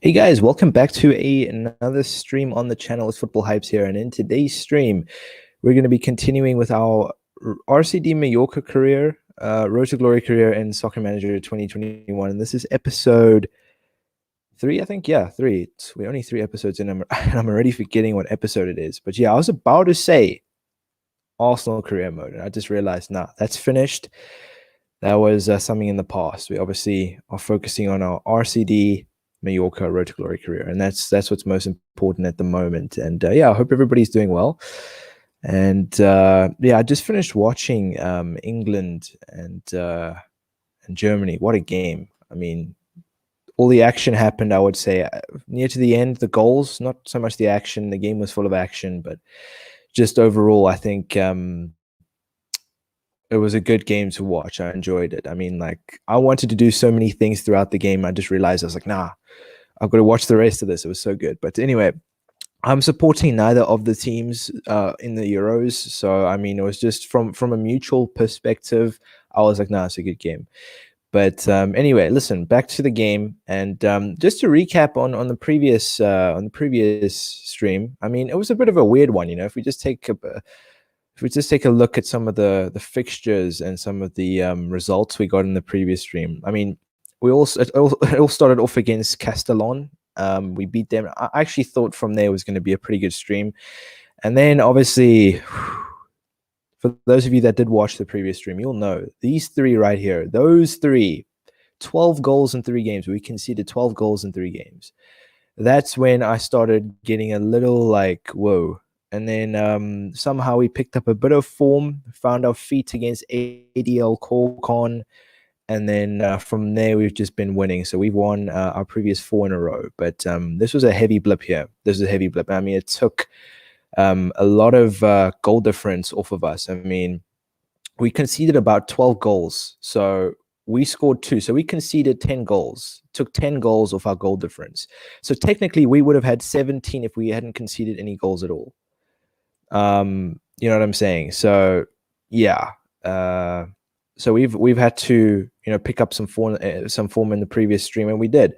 Hey guys, welcome back to another stream on the channel. It's Football Hypes here, and in today's stream, we're going to be continuing with our RCD Mallorca career, Road to Glory career, and Soccer Manager 2021. And this is episode 3, I think. Yeah, 3. We're only 3 episodes in, and I'm already forgetting what episode it is. But yeah, I was about to say Arsenal career mode, and I just realized, nah, that's finished. That was something in the past. We obviously are focusing on our RCD Mallorca Road to Glory career, and that's what's most important at the moment. And yeah, I hope everybody's doing well. And yeah, I just finished watching England and Germany. What a game! I mean, all the action happened. I would say near to the end, the goals, not so much the action. The game was full of action, but just overall, I think it was a good game to watch. I enjoyed it. I mean, like, I wanted to do so many things throughout the game. I just realized I was like, nah, I've got to watch the rest of this. It was so good. But anyway, I'm supporting neither of the teams in the Euros. So, I mean, it was just from a mutual perspective, I was like, nah, it's a good game. But anyway, listen, back to the game, and just to recap on the previous stream. I mean, it was a bit of a weird one, you know. If we just take a look at some of the fixtures and some of the results we got in the previous stream. I mean, it all started off against Castellon. We beat them. I actually thought from there was going to be a pretty good stream, and then obviously, for those of you that did watch the previous stream, you'll know these three right here. Those three, 12 goals in 3 games. We conceded 12 goals in 3 games. That's when I started getting a little like, whoa. And then somehow we picked up a bit of form, found our feet against ADL Corcon, and then from there we've just been winning. So we've won our previous 4 in a row. But this was a heavy blip here. This is a heavy blip. I mean, it took a lot of goal difference off of us. I mean, we conceded about 12 goals. So we scored 2. So we conceded 10 goals, took 10 goals off our goal difference. So technically we would have had 17 if we hadn't conceded any goals at all. You know what I'm saying? So yeah. So we've had to, you know, pick up some form in the previous stream, and we did.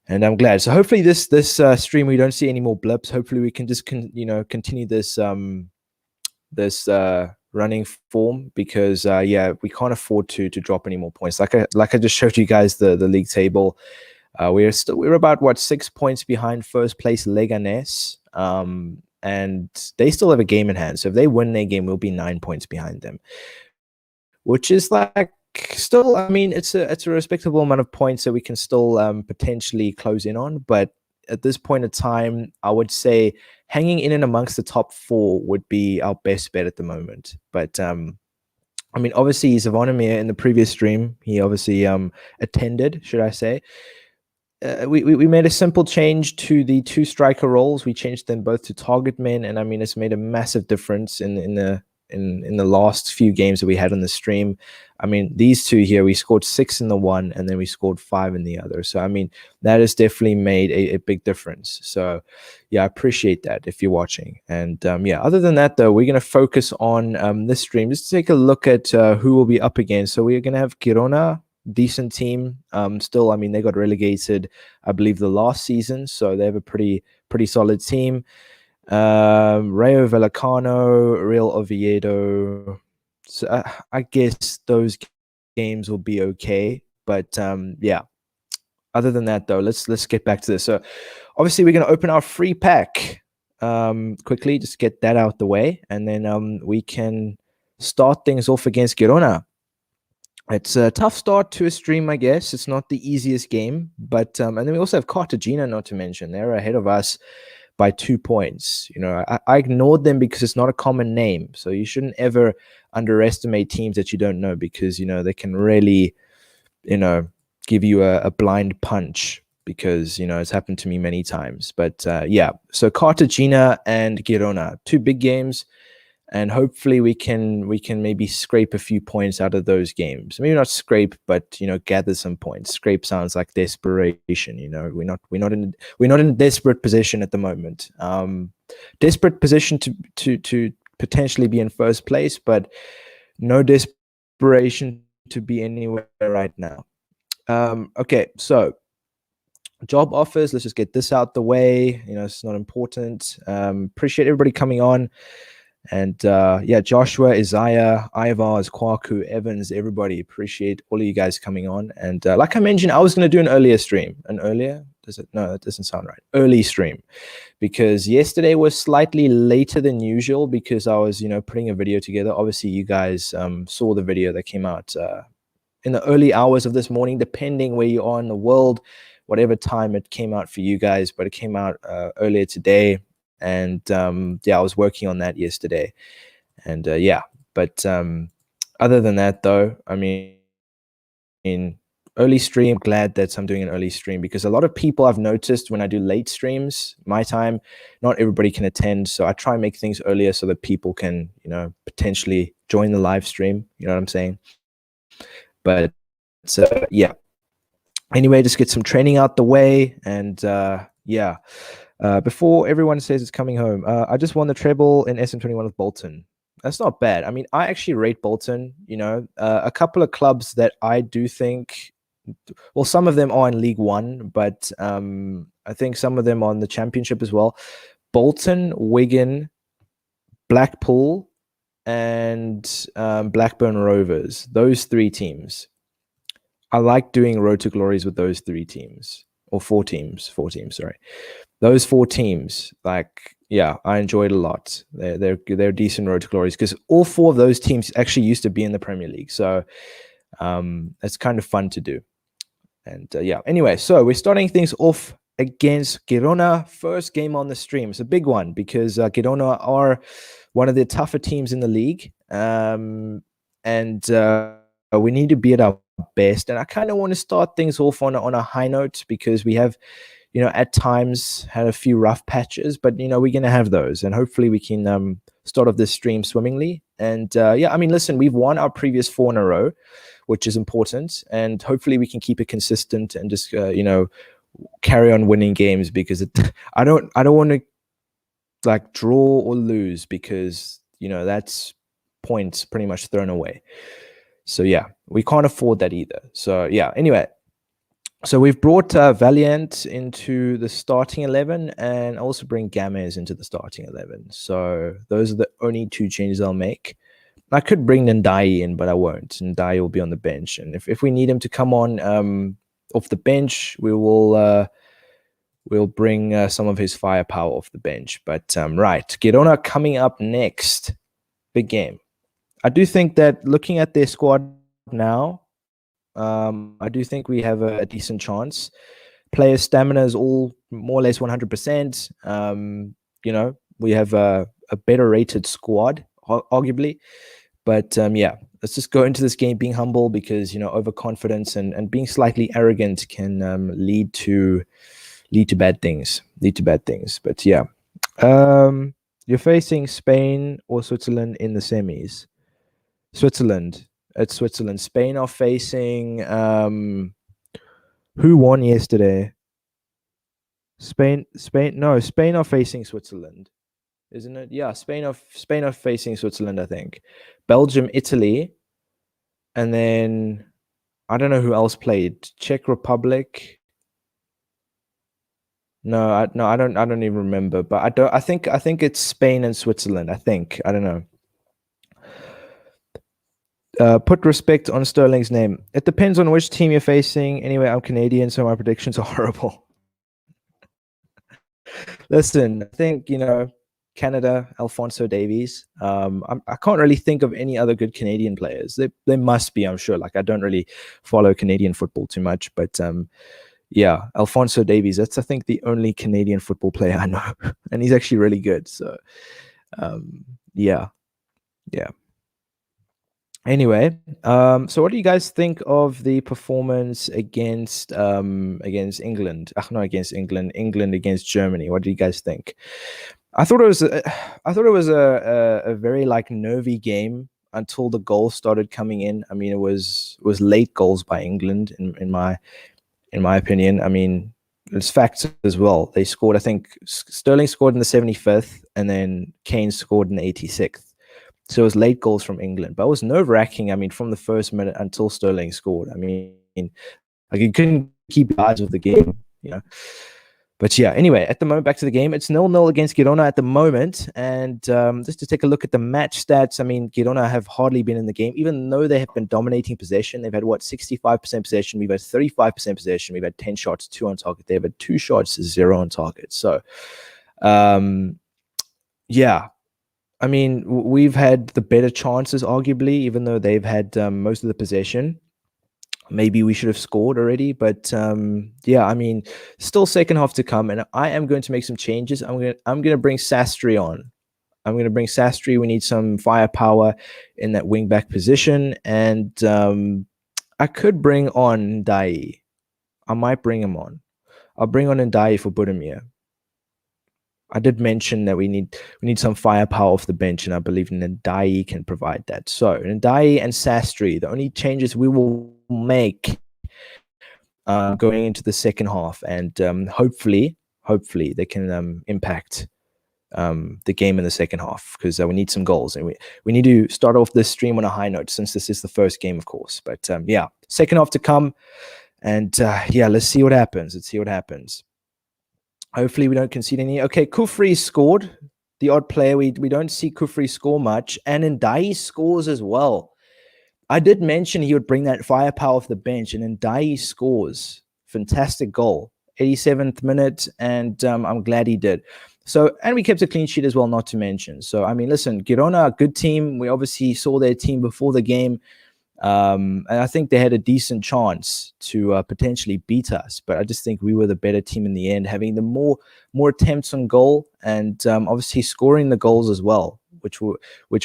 And I'm glad. So hopefully this stream we don't see any more blips. Hopefully we can just continue this running form, because yeah, we can't afford to drop any more points. Like I just showed you guys the league table. We're about, what, 6 points behind first place Leganes. And they still have a game in hand. So if they win their game, we'll be 9 points behind them, which is like, still, I mean, it's a respectable amount of points that we can still potentially close in on. But at this point in time, I would say hanging in and amongst the top 4 would be our best bet at the moment. But I mean, obviously, Zvonimir in the previous stream, he obviously attended, should I say. We made a simple change to the 2 striker roles. We changed them both to target men, and I mean, it's made a massive difference in the last few games that we had on the stream. I mean, these 2 here, we scored 6 in the one, and then we scored 5 in the other. So I mean, that has definitely made a big difference. So yeah, I appreciate that if you're watching. And yeah, other than that though, we're going to focus on this stream. Just take a look at who will be up against. So we're going to have Girona. Decent team. Still, I mean, they got relegated, I believe, the last season, so they have a pretty solid team. Rayo Vallecano, Real Oviedo. So I guess those games will be okay. But yeah. Other than that, though, let's get back to this. So obviously, we're going to open our free pack quickly, just get that out the way, and then we can start things off against Girona. It's a tough start to a stream, I guess. It's not the easiest game, but and then we also have Cartagena, not to mention. They're ahead of us by 2 points. You know, I ignored them because it's not a common name. So you shouldn't ever underestimate teams that you don't know, because, you know, they can really, you know, give you a blind punch, because, you know, it's happened to me many times. But yeah, so Cartagena and Girona, 2 big games. And hopefully we can maybe scrape a few points out of those games. Maybe not scrape, but, you know, gather some points. Scrape sounds like desperation. You know, we're not in a desperate position at the moment. Desperate position to potentially be in first place, but no desperation to be anywhere right now. Okay, so job offers. Let's just get this out the way. It's not important. Appreciate everybody coming on. And yeah, Joshua, Isaiah, Ivars, Kwaku, Evans, everybody, appreciate all of you guys coming on. And like I mentioned, I was going to do an earlier stream. No, that doesn't sound right. Early stream. Because yesterday was slightly later than usual because I was, putting a video together. Obviously, you guys saw the video that came out in the early hours of this morning, depending where you are in the world, whatever time it came out for you guys. But it came out earlier today. And yeah, I was working on that yesterday. And yeah, but other than that, though, I mean, early stream, glad that I'm doing an early stream because a lot of people I've noticed when I do late streams, my time, not everybody can attend. So I try and make things earlier so that people can, potentially join the live stream. You know what I'm saying? But yeah. Anyway, just get some training out the way. And yeah. Before everyone says it's coming home, I just won the treble in SM21 with Bolton. That's not bad. I mean, I actually rate Bolton, a couple of clubs that I do think, well, some of them are in League One, but I think some of them are in the Championship as well. Bolton, Wigan, Blackpool, and Blackburn Rovers. Those three teams. I like doing Road to Glories with those three teams. Or four teams, sorry. Those four teams, like, yeah, I enjoyed a lot. They're decent Road to Glories because all four of those teams actually used to be in the Premier League. So it's kind of fun to do. And yeah, anyway, so we're starting things off against Girona. First game on the stream. It's a big one because Girona are one of the tougher teams in the league. And we need to be at our best. And I kind of want to start things off on a high note because we have, at times had a few rough patches, but, we're going to have those. And hopefully we can start off this stream swimmingly. And yeah, I mean, listen, we've won our previous 4 in a row, which is important. And hopefully we can keep it consistent and just, carry on winning games because I don't want to like draw or lose because, that's points pretty much thrown away. So yeah, we can't afford that either. So yeah, anyway. So we've brought Valiant into the starting 11 and also bring Gamez into the starting 11. So those are the only 2 changes I'll make. I could bring Ndai in, but I won't. Ndai will be on the bench. And if we need him to come on off the bench, we'll bring some of his firepower off the bench. But right, Girona coming up next. Big game. I do think that looking at their squad now, I do think we have a decent chance. Player stamina is all more or less 100%. We have a better rated squad, arguably. But yeah, let's just go into this game being humble because, overconfidence and being slightly arrogant can lead to bad things. But yeah, you're facing Spain or Switzerland in the semis. Switzerland. It's Switzerland. Spain are facing who won yesterday? Spain are facing Switzerland. Isn't it? Yeah, Spain are facing Switzerland, I think. Belgium, Italy, and then I don't know who else played. Czech Republic. No, I don't even remember, but I think it's Spain and Switzerland. I don't know. Put respect on Sterling's name. It depends on which team you're facing. Anyway, I'm Canadian, so my predictions are horrible. Listen, I think, Canada, Alphonso Davies. I can't really think of any other good Canadian players. There must be, I'm sure. Like, I don't really follow Canadian football too much, but yeah, Alphonso Davies. That's, I think, the only Canadian football player I know, and he's actually really good. So, yeah. Anyway, so what do you guys think of the performance against England? Not against England. England against Germany. What do you guys think? I thought it was a very like nervy game until the goals started coming in. I mean, it was late goals by England in my opinion. I mean, it's facts as well. They scored. I think Sterling scored in the 75th, and then Kane scored in the 86th. So it was late goals from England, but it was nerve-wracking. I mean, from the first minute until Sterling scored. I mean, like you couldn't keep your eyes off the game. But yeah, anyway, at the moment, back to the game. It's 0-0 against Girona at the moment. And just to take a look at the match stats, I mean, Girona have hardly been in the game, even though they have been dominating possession. They've had, 65% possession. We've had 35% possession. We've had 10 shots, 2 on target. They've had 2 shots, 0 on target. So, yeah. I mean, we've had the better chances, arguably, even though they've had most of the possession. Maybe we should have scored already, but yeah, I mean, still second half to come, and I am going to make some changes. I'm gonna bring Sastry on. I'm going to bring Sastry. We need some firepower in that wing back position, and I could bring on Ndai. I might bring him on. I'll bring on Ndai for Budimir. I did mention that we need some firepower off the bench, and I believe Ndai can provide that. So Ndai and Sastry, the only changes we will make going into the second half, and hopefully they can impact the game in the second half, because we need some goals, and we need to start off this stream on a high note, since this is the first game, of course. But yeah, second half to come, and yeah, let's see what happens. Hopefully we don't concede any. Okay, Kufri scored, the odd player. We don't see Kufri score much, and Ndai scores as well. I did mention he would bring that firepower off the bench, and Ndai scores. Fantastic goal, 87th minute, and I'm glad he did. So, and we kept a clean sheet as well, not to mention. So, I mean, listen, Girona, a good team. We obviously saw their team before the game. And I think they had a decent chance to potentially beat us, but I just think we were the better team in the end, having the more attempts on goal, and obviously scoring the goals as well, which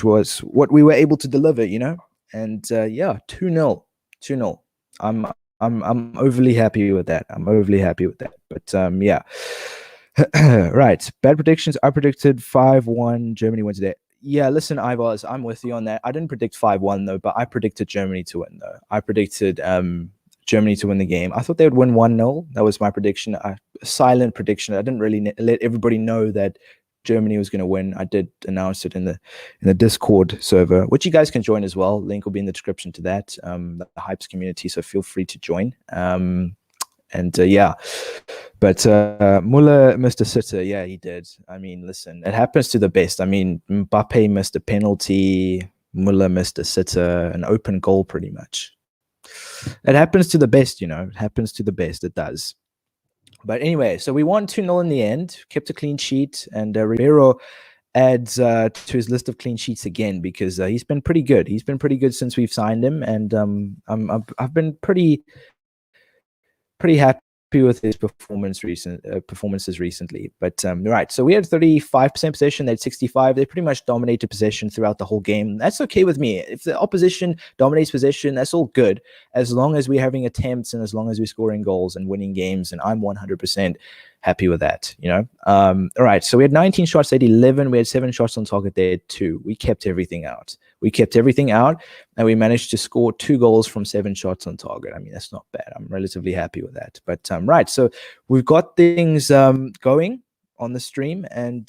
was what we were able to deliver, And yeah, 2-0. I'm overly happy with that. But yeah. Right. Bad predictions. I predicted 5-1 Germany wins today. Yeah, listen, Ivars, I'm with you on that. I didn't predict 5-1 though, but I predicted Germany to win though. I predicted Germany to win the game. I thought they would win 1-0. That was my prediction. A silent prediction. I didn't really let everybody know that Germany was going to win. I did announce it in the Discord server, which you guys can join as well. Link will be in the description to that, the Hypes community. So feel free to join. And yeah, but Muller missed a sitter. Yeah, he did. I mean, listen, it happens to the best. I mean, Mbappe missed a penalty. Muller missed a sitter, an open goal, pretty much. It happens to the best, It happens to the best. It does. But anyway, so we won 2-0 in the end, kept a clean sheet, and Ribeiro adds to his list of clean sheets again, because he's been pretty good. He's been pretty good since we've signed him, and I've been pretty happy with his performances recently. But right, so we had 35% possession, they had 65. They pretty much dominated possession throughout the whole game. That's okay with me. If the opposition dominates possession, that's all good, as long as we're having attempts and as long as we're scoring goals and winning games, and I'm 100% happy with that, all right, so we had 19 shots, they had 11. We had 7 shots on target, they had 2. We kept everything out, and we managed to score 2 goals from 7 shots on target. I mean, that's not bad. I'm relatively happy with that. But right, so we've got things going on the stream, and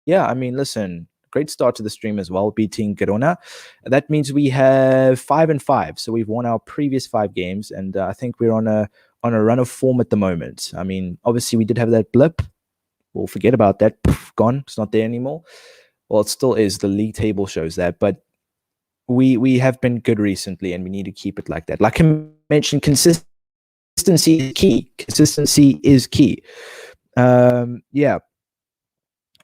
yeah, I mean, listen, great start to the stream as well, beating Girona. That means we have 5-5, so we've won our previous 5 games, and I think we're on a run of form at the moment. I mean, obviously we did have that blip. We'll forget about that. Poof, gone. It's not there anymore. Well, it still is. The league table shows that, but we have been good recently, and we need to keep it like that. Like I mentioned, consistency is key. Yeah.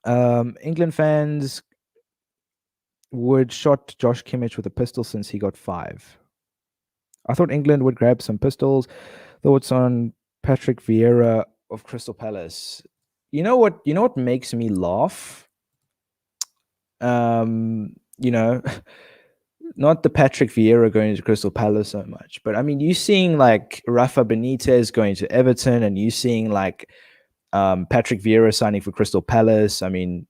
England fans would shot Josh Kimmich with a pistol since he got 5. I thought England would grab some pistols. Thoughts on Patrick Vieira of Crystal Palace? You know what makes me laugh? Not the Patrick Vieira going to Crystal Palace so much, but I mean, you seeing like Rafa Benitez going to Everton, and you seeing like Patrick Vieira signing for Crystal Palace. I mean,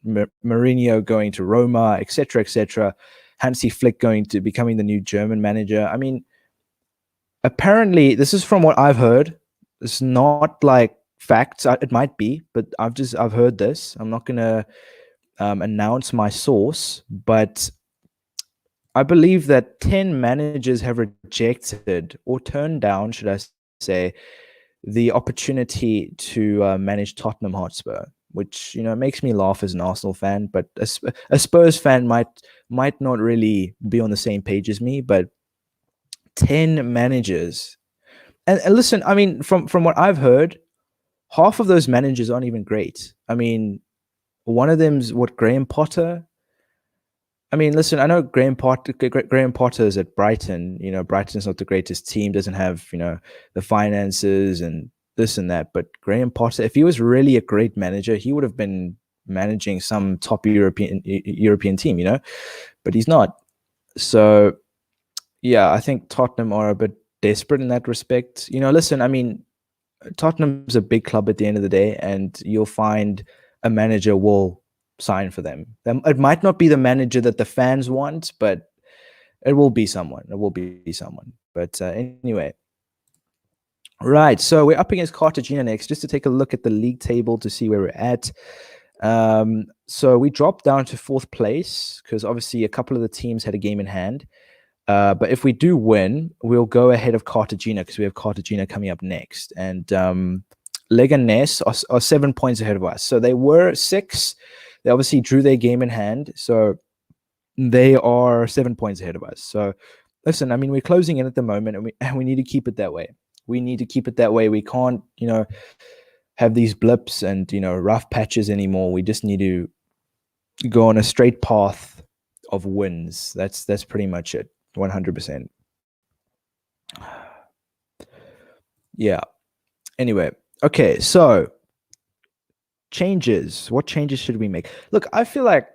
Mourinho going to Roma, etc. Hansi Flick becoming the new German manager. I mean, apparently, this is from what I've heard. It's not like facts. It might be, but I've heard this. I'm not gonna announce my source, but I believe that 10 managers have rejected or turned down, should I say, the opportunity to manage Tottenham Hotspur, which makes me laugh as an Arsenal fan, but a Spurs fan might not really be on the same page as me. But 10 managers, and listen, I mean, from what I've heard, half of those managers aren't even great. I mean, one of them's Graham Potter. I mean, listen, I know Graham Potter is at Brighton. Brighton's not the greatest team, doesn't have, the finances and this and that. But Graham Potter, if he was really a great manager, he would have been managing some top European team, but he's not. So, yeah, I think Tottenham are a bit desperate in that respect. Listen, I mean, Tottenham's a big club at the end of the day, and you'll find a manager will sign for them. It might not be the manager that the fans want, but it will be someone. It will be someone. But anyway, right. So we're up against Cartagena next, just to take a look at the league table to see where we're at. So we dropped down to 4th place because obviously a couple of the teams had a game in hand. But if we do win, we'll go ahead of Cartagena because we have Cartagena coming up next. And Leganés are 7 points ahead of us. So they were 6. They obviously drew their game in hand. So they are 7 points ahead of us. So listen, I mean, we're closing in at the moment, and we need to keep it that way. We need to keep it that way. We can't, have these blips and, rough patches anymore. We just need to go on a straight path of wins. That's pretty much it. 100%. Yeah. Anyway, okay, so changes. What changes should we make? Look, I feel like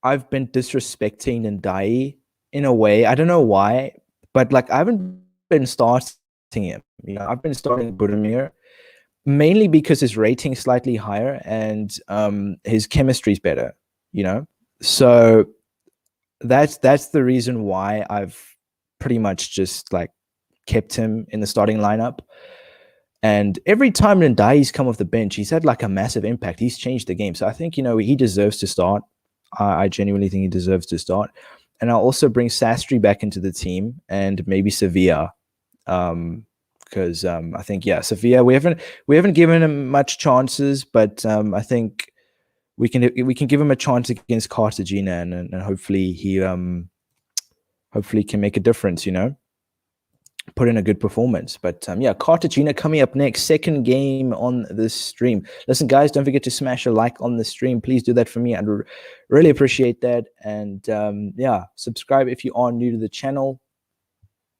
I've been disrespecting Ndai in a way. I don't know why, but like I haven't been starting him. I've been starting Budimir mainly because his rating's slightly higher and his chemistry's better. So that's the reason why I've pretty much just like kept him in the starting lineup. And every time Ndai's come off the bench, he's had like a massive impact. He's changed the game. So I think, he deserves to start. I genuinely think he deserves to start. And I'll also bring Sastry back into the team and maybe Sevilla. Because I think, Sevilla, we haven't given him much chances, but I think we can give him a chance against Cartagena, and hopefully he can make a difference, put in a good performance. But Cartagena coming up next, second game on this stream. Listen, guys, don't forget to smash a like on the stream. Please do that for me. I'd really appreciate that. And subscribe if you are new to the channel.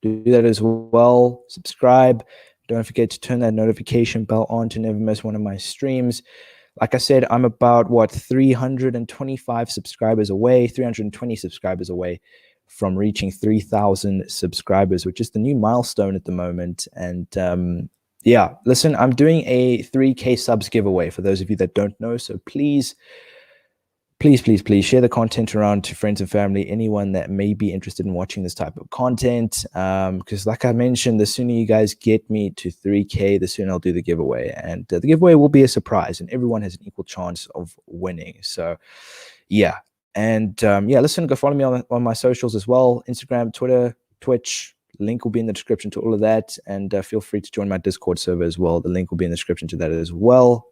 Do that as well. Subscribe. Don't forget to turn that notification bell on to never miss one of my streams. Like I said, I'm about 325 subscribers away, 320 subscribers away from reaching 3,000 subscribers, which is the new milestone at the moment. And listen, I'm doing a 3K subs giveaway for those of you that don't know. So please share the content around to friends and family, anyone that may be interested in watching this type of content. Because like I mentioned, the sooner you guys get me to 3K, the sooner I'll do the giveaway. And the giveaway will be a surprise, and everyone has an equal chance of winning. So yeah. And listen, go follow me on my socials as well. Instagram, Twitter, Twitch. Link will be in the description to all of that. And feel free to join my Discord server as well. The link will be in the description to that as well.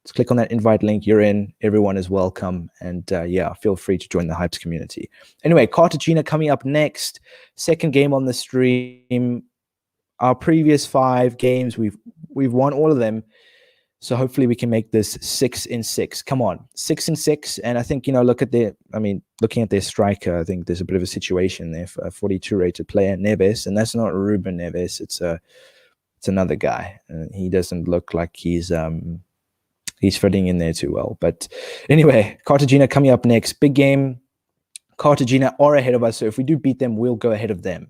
Just click on that invite link. You're in. Everyone is welcome. And feel free to join the Hypes community. Anyway, Cartagena coming up next. Second game on the stream. Our previous 5 games, we've won all of them. So hopefully we can make this 6-6. Come on, 6-6. And I think, looking at their striker, I think there's a bit of a situation there for a 42 rated player, Neves. And that's not Ruben Neves. It's another guy. He doesn't look like he's fitting in there too well. But anyway, Cartagena coming up next. Big game. Cartagena are ahead of us. So if we do beat them, we'll go ahead of them.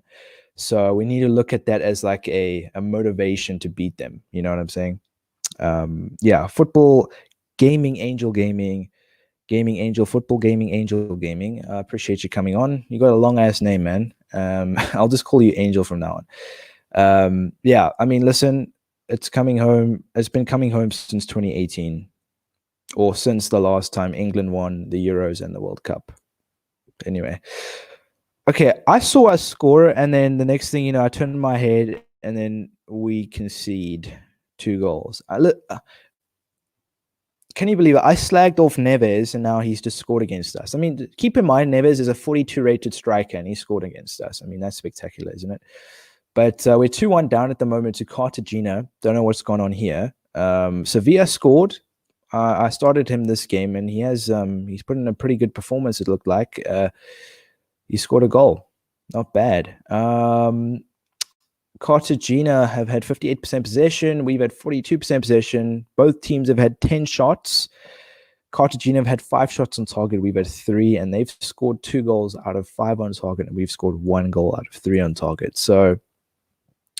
So we need to look at that as like a motivation to beat them. You know what I'm saying? Football, gaming, angel gaming, gaming angel, football, gaming, angel gaming. Appreciate you coming on. You got a long ass name, man. I'll just call you Angel from now on. Listen, it's coming home. It's been coming home since 2018, or since the last time England won the Euros and the World Cup. Anyway, okay, I saw us score, and then the next thing I turned my head, and then we concede. 2 goals. Can you believe it? I slagged off Neves, and now he's just scored against us. I mean, keep in mind, Neves is a 42 rated striker, and he scored against us. I mean, that's spectacular, isn't it? But we're 2-1 down at the moment to Cartagena. Don't know what's gone on here. Sevilla scored. I started him this game, and he's put in a pretty good performance, it looked like. He scored a goal. Not bad. Cartagena have had 58% possession. We've had 42% possession. Both teams have had 10 shots. Cartagena have had 5 shots on target. We've had 3, and they've scored 2 goals out of 5 on target, and we've scored 1 goal out of 3 on target. So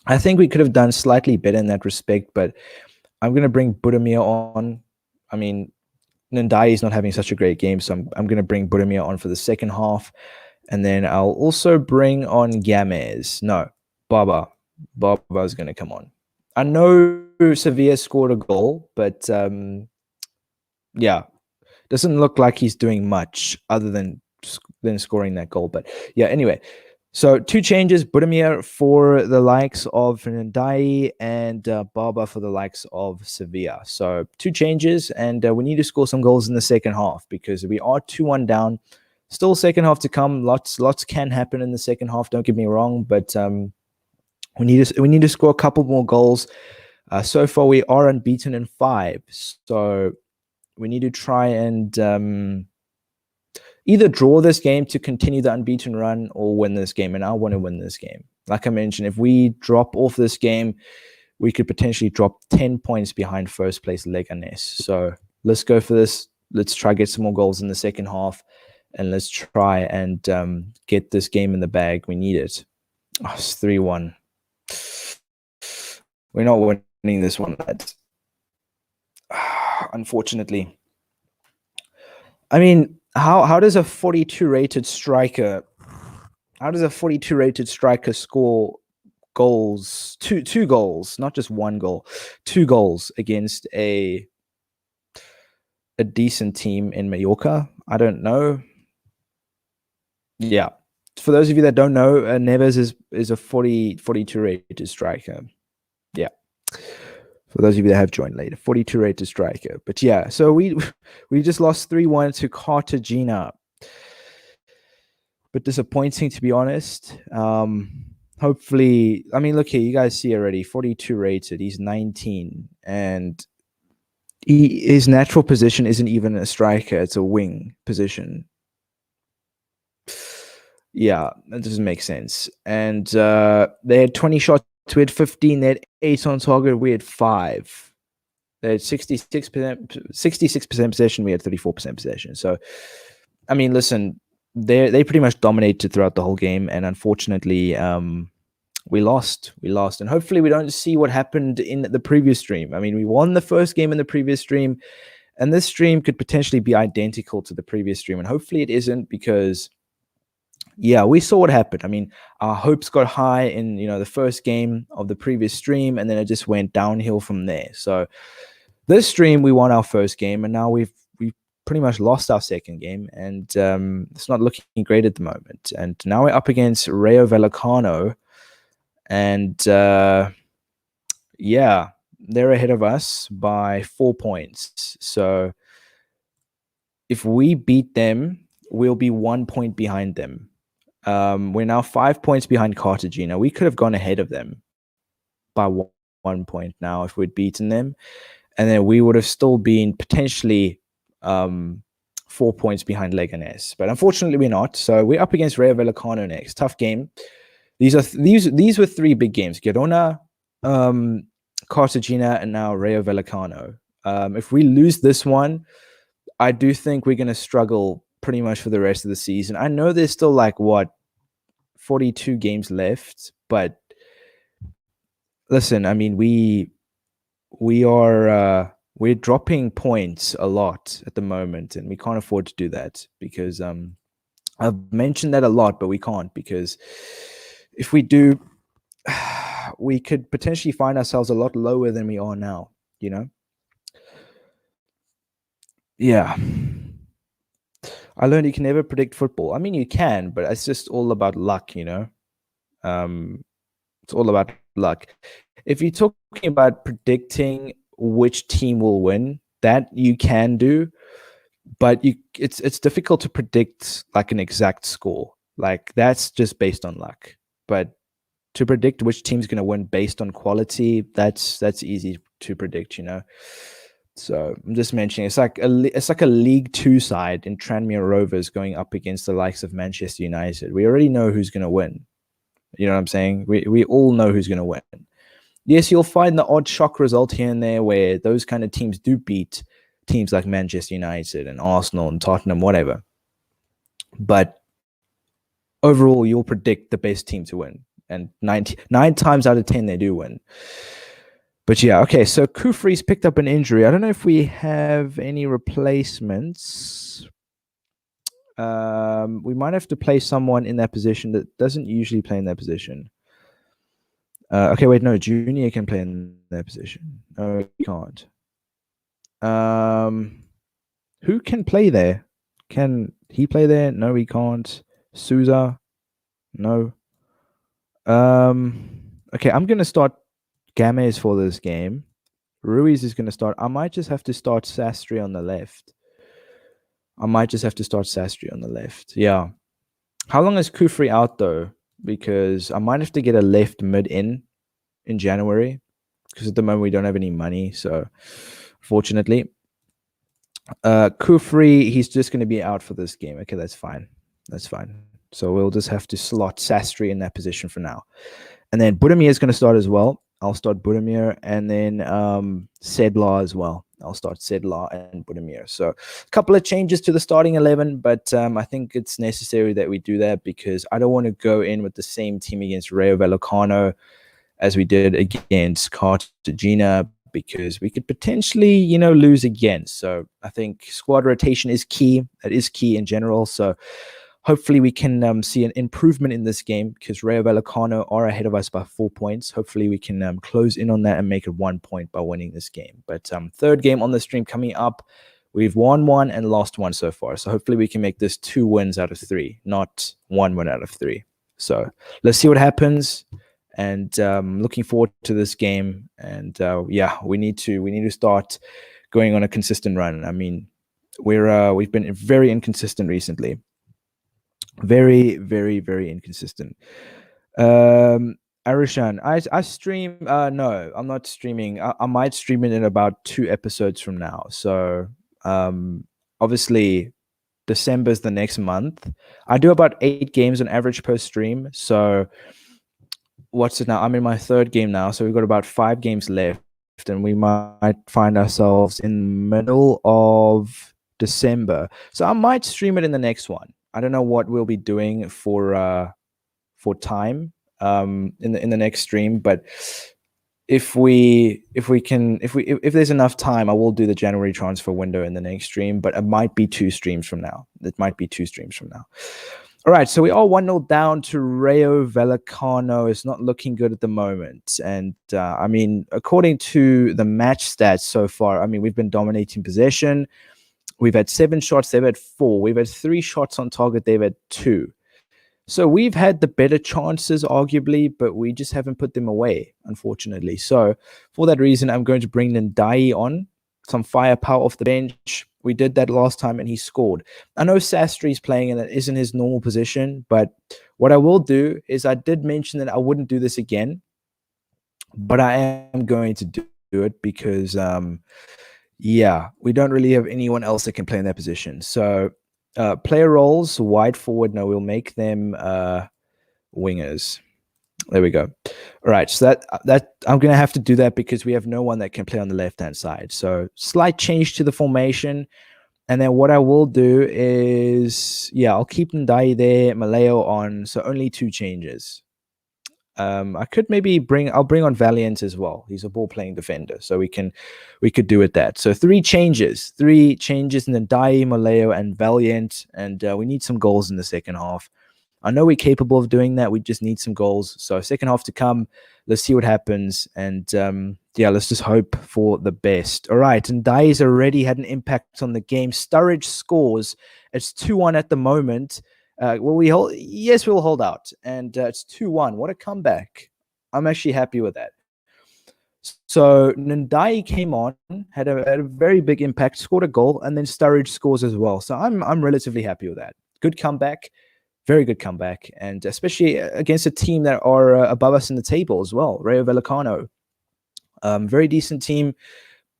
I think we could have done slightly better in that respect, but I'm going to bring Budimir on. I mean, Ndai is not having such a great game, so I'm going to bring Budimir on for the second half, and then I'll also bring on Gamez. No, Baba. Barba's going to come on. I know Sevilla scored a goal, but yeah, doesn't look like he's doing much other than scoring that goal. But yeah, anyway, so 2 changes: Budimir for the likes of Ndai and Barba for the likes of Sevilla. So 2 changes, and we need to score some goals in the second half because we are 2-1 down. Still second half to come. Lots can happen in the second half. Don't get me wrong, but we need to score a couple more goals. So far, we are unbeaten in 5. So we need to try and either draw this game to continue the unbeaten run or win this game. And I want to win this game. Like I mentioned, if we drop off this game, we could potentially drop 10 points behind first place Leganes. So let's go for this. Let's try get some more goals in the second half. And let's try and get this game in the bag. We need it. Oh, it's 3-1. We're not winning this one, lads. Unfortunately. I mean, how does a 42 rated striker score goals, two goals, not just 1 goal, 2 goals against a decent team in Mallorca? I don't know. Yeah. For those of you that don't know, Neves is a 42 rated striker. Yeah. For those of you that have joined later, 42 rated striker. But yeah, so we just lost 3-1 to Cartagena. But disappointing, to be honest. Hopefully, I mean, look here, you guys see already, 42 rated. He's 19, and his natural position isn't even a striker; it's a wing position. Yeah, that doesn't make sense. And they had 20 shots. We had 15. They had 8 on target. We had 5. They had 66% possession. We had 34% possession. So, I mean, listen, they pretty much dominated throughout the whole game. And unfortunately, we lost. And hopefully we don't see what happened in the previous stream. I mean, we won the first game in the previous stream. And this stream could potentially be identical to the previous stream. And hopefully it isn't, because yeah, we saw what happened. I mean, our hopes got high in, the first game of the previous stream, and then it just went downhill from there. So this stream, we won our first game, and now we've pretty much lost our second game, and it's not looking great at the moment. And now we're up against Rayo Vallecano, and yeah, they're ahead of us by 4 points. So if we beat them, we'll be 1 point behind them. We're now 5 points behind Cartagena. We could have gone ahead of them by 1 point now if we'd beaten them. And then we would have still been potentially 4 points behind Leganes. But unfortunately, we're not. So we're up against Rayo Vallecano next. Tough game. These were 3 big games. Girona, Cartagena, and now Rayo Vallecano. If we lose this one, I do think we're going to struggle pretty much for the rest of the season. I know there's still 42 games left, but listen, I mean, we're dropping points a lot at the moment, and we can't afford to do that, because I've mentioned that a lot, but we can't, because if we do, we could potentially find ourselves a lot lower than we are now, Yeah. I learned you can never predict football. I mean, you can, but it's just all about luck, It's all about luck. If you're talking about predicting which team will win, that you can do, but it's difficult to predict like an exact score. Like that's just based on luck. But to predict which team's going to win based on quality, that's easy to predict, you know. So I'm just mentioning it's like a League Two side in Tranmere Rovers going up against the likes of Manchester United. We already know who's going to win. You know what I'm saying? We all know who's going to win. Yes, you'll find the odd shock result here and there where those kind of teams do beat teams like Manchester United and Arsenal and Tottenham, whatever. But overall, you'll predict the best team to win. And 9 times out of 10, they do win. But yeah, okay, so Kufri's picked up an injury. I don't know if we have any replacements. We might have to play someone in that position that doesn't usually play in that position. Okay, wait, no, Junior can play in that position. No, he can't. Who can play there? Can he play there? No, he can't. Souza? No. Okay, I'm gonna start Games for this game. Ruiz is gonna start. I might just have to start Sastry on the left. Yeah. How long is Kufri out though? Because I might have to get a left mid in January. Because at the moment we don't have any money, so fortunately. Kufri, he's just going to be out for this game. Okay, that's fine. So we'll just have to slot Sastry in that position for now. And then Budimir is going to start as well. I'll start Budimir, and then Sedlar as well. I'll start Sedlar and Budimir. So a couple of changes to the starting 11, but I think it's necessary that we do that because I don't want to go in with the same team against Rayo Vallecano as we did against Cartagena, because we could potentially, you know, lose again. So I think squad rotation is key. That is key in general. So hopefully we can see an improvement in this game because Rayo Vallecano are ahead of us by 4 points. Hopefully we can close in on that and make it 1 point by winning this game. But third game on the stream coming up. We've won 1 and lost 1 so far. So hopefully we can make this 2 wins out of 3, not 1 win out of 3. So let's see what happens. And looking forward to this game. And yeah, we need to start going on a consistent run. I mean, we've been very inconsistent recently. Very, very, very inconsistent. Arishan, I stream. No, I'm not streaming. I might stream it in about 2 episodes from now. So obviously December's the next month. I do about 8 games on average per stream. So what's it now? I'm in my 3rd game now, so we've got about 5 games left, and we might find ourselves in the middle of December. So I might stream it in the next one. I don't know what we'll be doing for time in the next stream, but if there's enough time, I will do the January transfer window in the next stream. But it might be 2 streams from now. All right, so we are 1-0 down to Rayo Vallecano. It's not looking good at the moment. And, I mean, according to the match stats so far, I mean, we've been dominating possession. We've had 7 shots. They've had 4. We've had 3 shots on target. They've had 2. So we've had the better chances, arguably, but we just haven't put them away, unfortunately. So for that reason, I'm going to bring Ndai on. Some firepower off the bench. We did that last time and he scored. I know Sastry's playing and that isn't his normal position, but what I will do is I did mention that I wouldn't do this again, but I am going to do it because, yeah, we don't really have anyone else that can play in that position. So player roles, wide forward, no, we'll make them wingers. There we go. All right, so that I'm going to have to do that because we have no one that can play on the left-hand side. So slight change to the formation. And then what I will do is, yeah, I'll keep Ndai there, Maleo on, so only 2 changes. I could maybe I'll bring on Valiant as well. He's a ball-playing defender, so we could do it that. So 3 changes, and then Ndai, Maleo, and Valiant, and we need some goals in the second half. I know we're capable of doing that. We just need some goals. So second half to come. Let's see what happens. And yeah, let's just hope for the best. All right. And Ndai's already had an impact on the game. Sturridge scores. It's 2-1 at the moment. Will we hold? Yes, we'll hold out. And it's 2-1. What a comeback. I'm actually happy with that. So Ndai came on, had a very big impact, scored a goal, and then Sturridge scores as well. So I'm relatively happy with that. Good comeback, very good comeback, and especially against a team that are above us in the table as well. Rayo Vallecano, very decent team,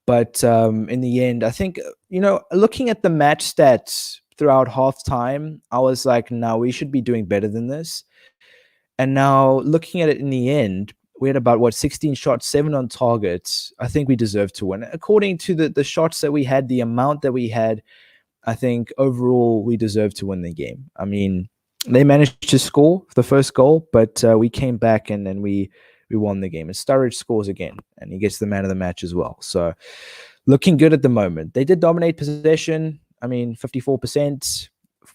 but in the end, I think looking at the match stats throughout halftime, I was like, no, we should be doing better than this. And now looking at it in the end, we had about 16 shots, 7 on target. I think we deserved to win. According to the shots that we had, the amount that we had, I think overall we deserved to win the game. I mean, they managed to score the first goal, but we came back and then we won the game. And Sturridge scores again, and he gets the man of the match as well. So looking good at the moment. They did dominate possession. I mean, 54%.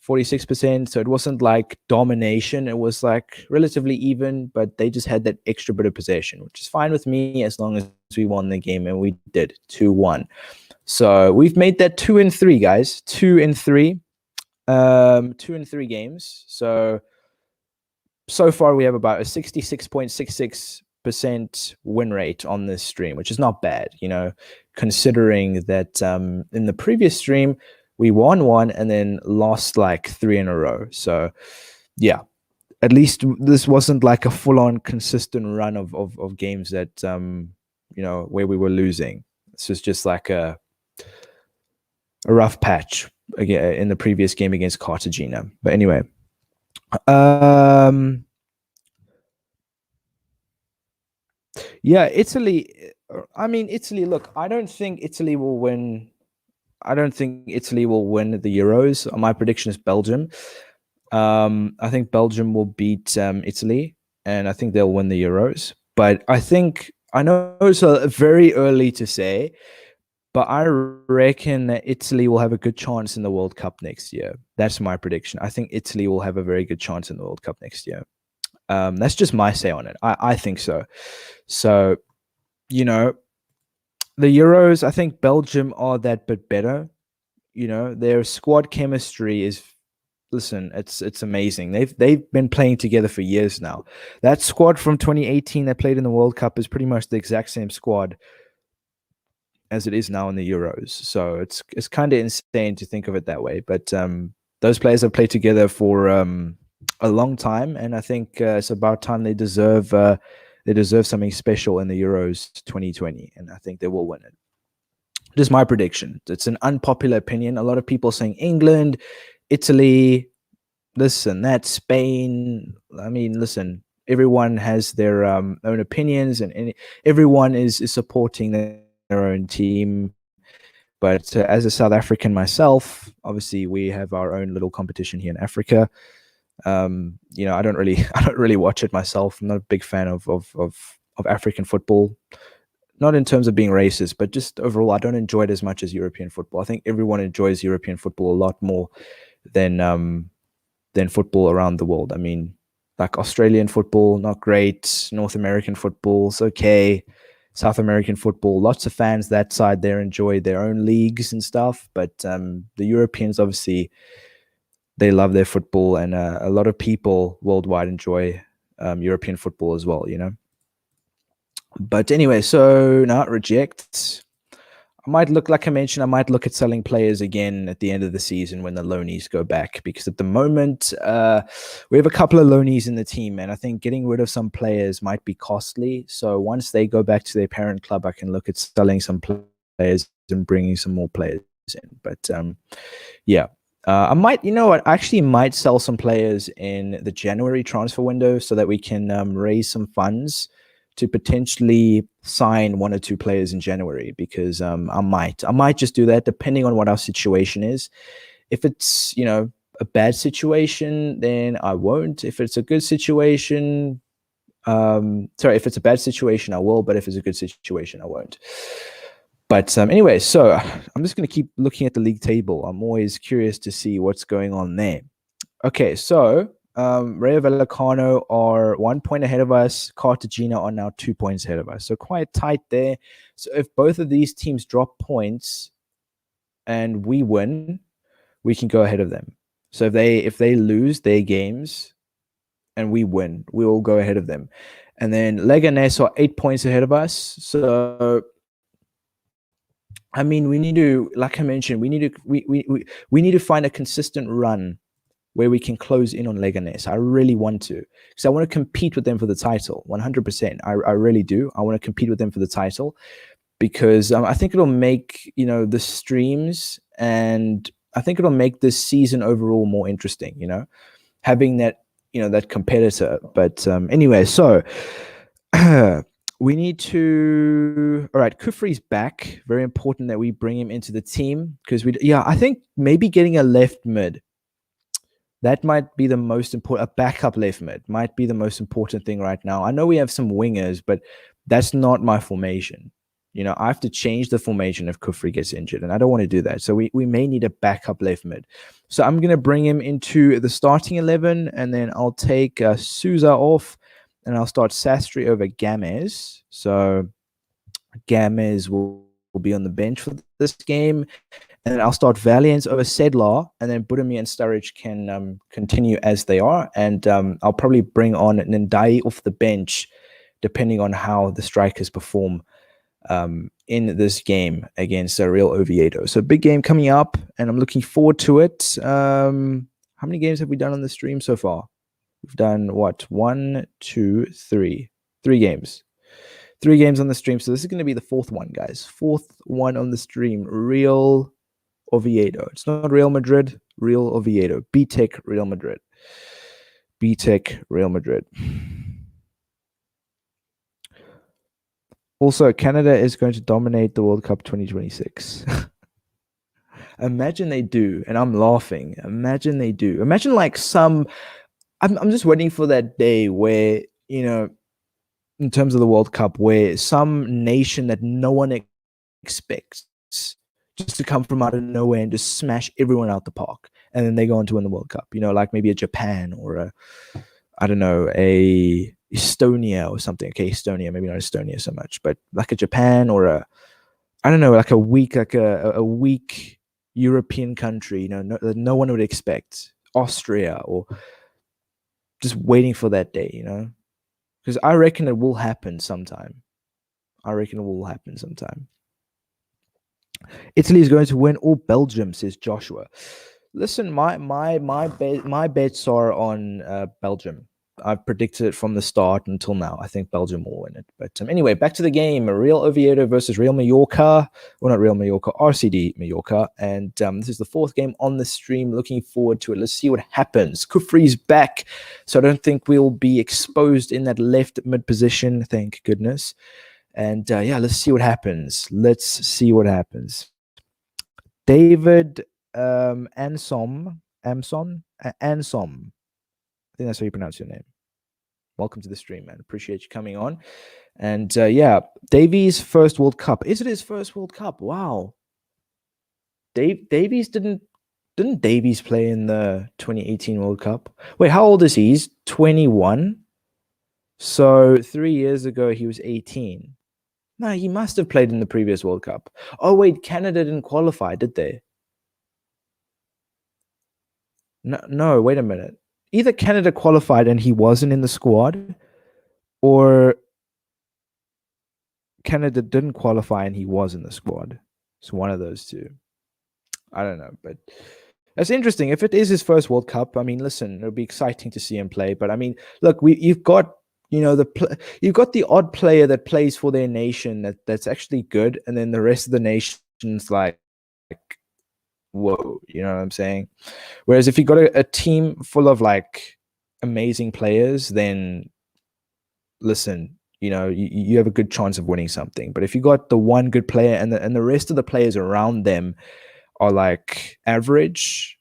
46%. So it wasn't like domination. It was like relatively even, but they just had that extra bit of possession, which is fine with me as long as we won the game, and we did 2-1. So we've made that 2-3, guys. 2-3. 2-3 games. So far we have about a 66.66% win rate on this stream, which is not bad, considering that in the previous stream we won 1 and then lost like 3 in a row. So yeah, at least this wasn't like a full-on consistent run of games that where we were losing. This was just like a rough patch again in the previous game against Cartagena. But anyway, yeah, Italy. I mean, Italy. Look, I don't think Italy will win the Euros. My prediction is Belgium. I think Belgium will beat Italy, and I think they'll win the Euros. But I know it's very early to say, but I reckon that Italy will have a good chance in the World Cup next year. That's my prediction. I think Italy will have a very good chance in the World Cup next year. That's just my say on it. I think so. So, the Euros, I think Belgium are that bit better. Their squad chemistry is, listen, it's amazing. They've been playing together for years now. That squad from 2018 that played in the World Cup is pretty much the exact same squad as it is now in the Euros. So it's kind of insane to think of it that way. But those players have played together for a long time, and I think it's about time they deserve something special in the Euros 2020, and I think they will win it. Just my prediction. It's an unpopular opinion. A lot of people saying England, Italy, this and that, Spain. I mean, listen, everyone has their own opinions, and everyone is supporting their own team. But as a South African myself, obviously we have our own little competition here in Africa. I don't really watch it myself. I'm not a big fan of African football. Not in terms of being racist, but just overall, I don't enjoy it as much as European football. I think everyone enjoys European football a lot more than football around the world. I mean, like Australian football, not great. North American football's okay. South American football, lots of fans that side there enjoy their own leagues and stuff. But the Europeans, obviously, they love their football, and a lot of people worldwide enjoy European football as well, But anyway, so now reject. I might look, like I mentioned, I might look at selling players again at the end of the season when the loanees go back, because at the moment we have a couple of loanees in the team, and I think getting rid of some players might be costly. So once they go back to their parent club, I can look at selling some players and bringing some more players in. But yeah. I might, I actually might sell some players in the January transfer window so that we can raise some funds to potentially sign 1 or 2 players in January, because I might just do that depending on what our situation is. If it's, a bad situation, then I won't. If it's a good situation, if it's a bad situation, I will, but if it's a good situation, I won't. But anyway, so I'm just going to keep looking at the league table. I'm always curious to see what's going on there. Okay, so Rayo Vallecano are 1 point ahead of us. Cartagena are now 2 points ahead of us. So quite tight there. So if both of these teams drop points and we win, we can go ahead of them. So if they lose their games and we win, we will go ahead of them. And then Leganes are 8 points ahead of us. So, I mean, we need to, like I mentioned, we need to find a consistent run where we can close in on Leganes. I really want to, because I want to compete with them for the title, 100%. I really do. I want to compete with them for the title, because I think it'll make, the streams, and I think it'll make this season overall more interesting, having that, that competitor. But anyway, so we need to, all right, Kufri's back. Very important that we bring him into the team, because I think maybe getting a left mid, that might be the most important. A backup left mid might be the most important thing right now. I know we have some wingers, but that's not my formation. I have to change the formation if Kufri gets injured, and I don't want to do that. So we may need a backup left mid. So I'm going to bring him into the starting 11, and then I'll take Souza off, and I'll start Sastry over Gamez. So Gamez will be on the bench for this game. And then I'll start Valiant over Sedlar, and then Budimir and Sturridge can continue as they are. And I'll probably bring on Ndai off the bench, depending on how the strikers perform in this game against Real Oviedo. So big game coming up, and I'm looking forward to it. How many games have we done on the stream so far? We've done what? 1, 2, 3. 3 games. 3 games on the stream. So this is going to be the 4th one, guys. 4th one on the stream. Real Oviedo. It's not Real Madrid, Real Oviedo. B-Tech Real Madrid. B-Tech Real Madrid. Also, Canada is going to dominate the World Cup 2026. Imagine they do, and I'm laughing. Imagine they do. Imagine like some. I'm just waiting for that day where, in terms of the World Cup, where some nation that no one expects just to come from out of nowhere and just smash everyone out the park, and then they go on to win the World Cup. Like maybe a Japan or a Estonia or something. Okay, Estonia, maybe not Estonia so much, but like a Japan or like a weak European country, no one would expect. Austria, or just waiting for that day, because I reckon it will happen sometime. Italy is going to win, or Belgium, says Joshua. Listen, my bets are on Belgium. I've predicted it from the start until now. I think Belgium will win it. But anyway, back to the game. Real Oviedo versus Real Mallorca. Well, not Real Mallorca, RCD Mallorca. And this is the 4th game on the stream. Looking forward to it. Let's see what happens. Kufri's back, so I don't think we'll be exposed in that left mid position. Thank goodness. And let's see what happens. David Ansom. I think that's how you pronounce your name. Welcome to the stream, man. Appreciate you coming on. And Davies' first World Cup. Is it his first World Cup? Wow. Davies didn't Davies play in the 2018 World Cup? Wait, how old is he? He's 21. So 3 years ago he was 18. No, he must have played in the previous World Cup. Oh wait, Canada didn't qualify, did they? No, wait a minute. Either Canada qualified and he wasn't in the squad, or Canada didn't qualify and he was in the squad. It's one of those two. I don't know, but that's interesting. If it is his first World Cup, I mean, listen, it'll be exciting to see him play. But I mean, look, you've got you've got the odd player that plays for their nation that's actually good, and then the rest of the nation's like whoa, you know what I'm saying? Whereas if you got a team full of like amazing players, then listen, you have a good chance of winning something. But if you got the one good player and the rest of the players around them are like average,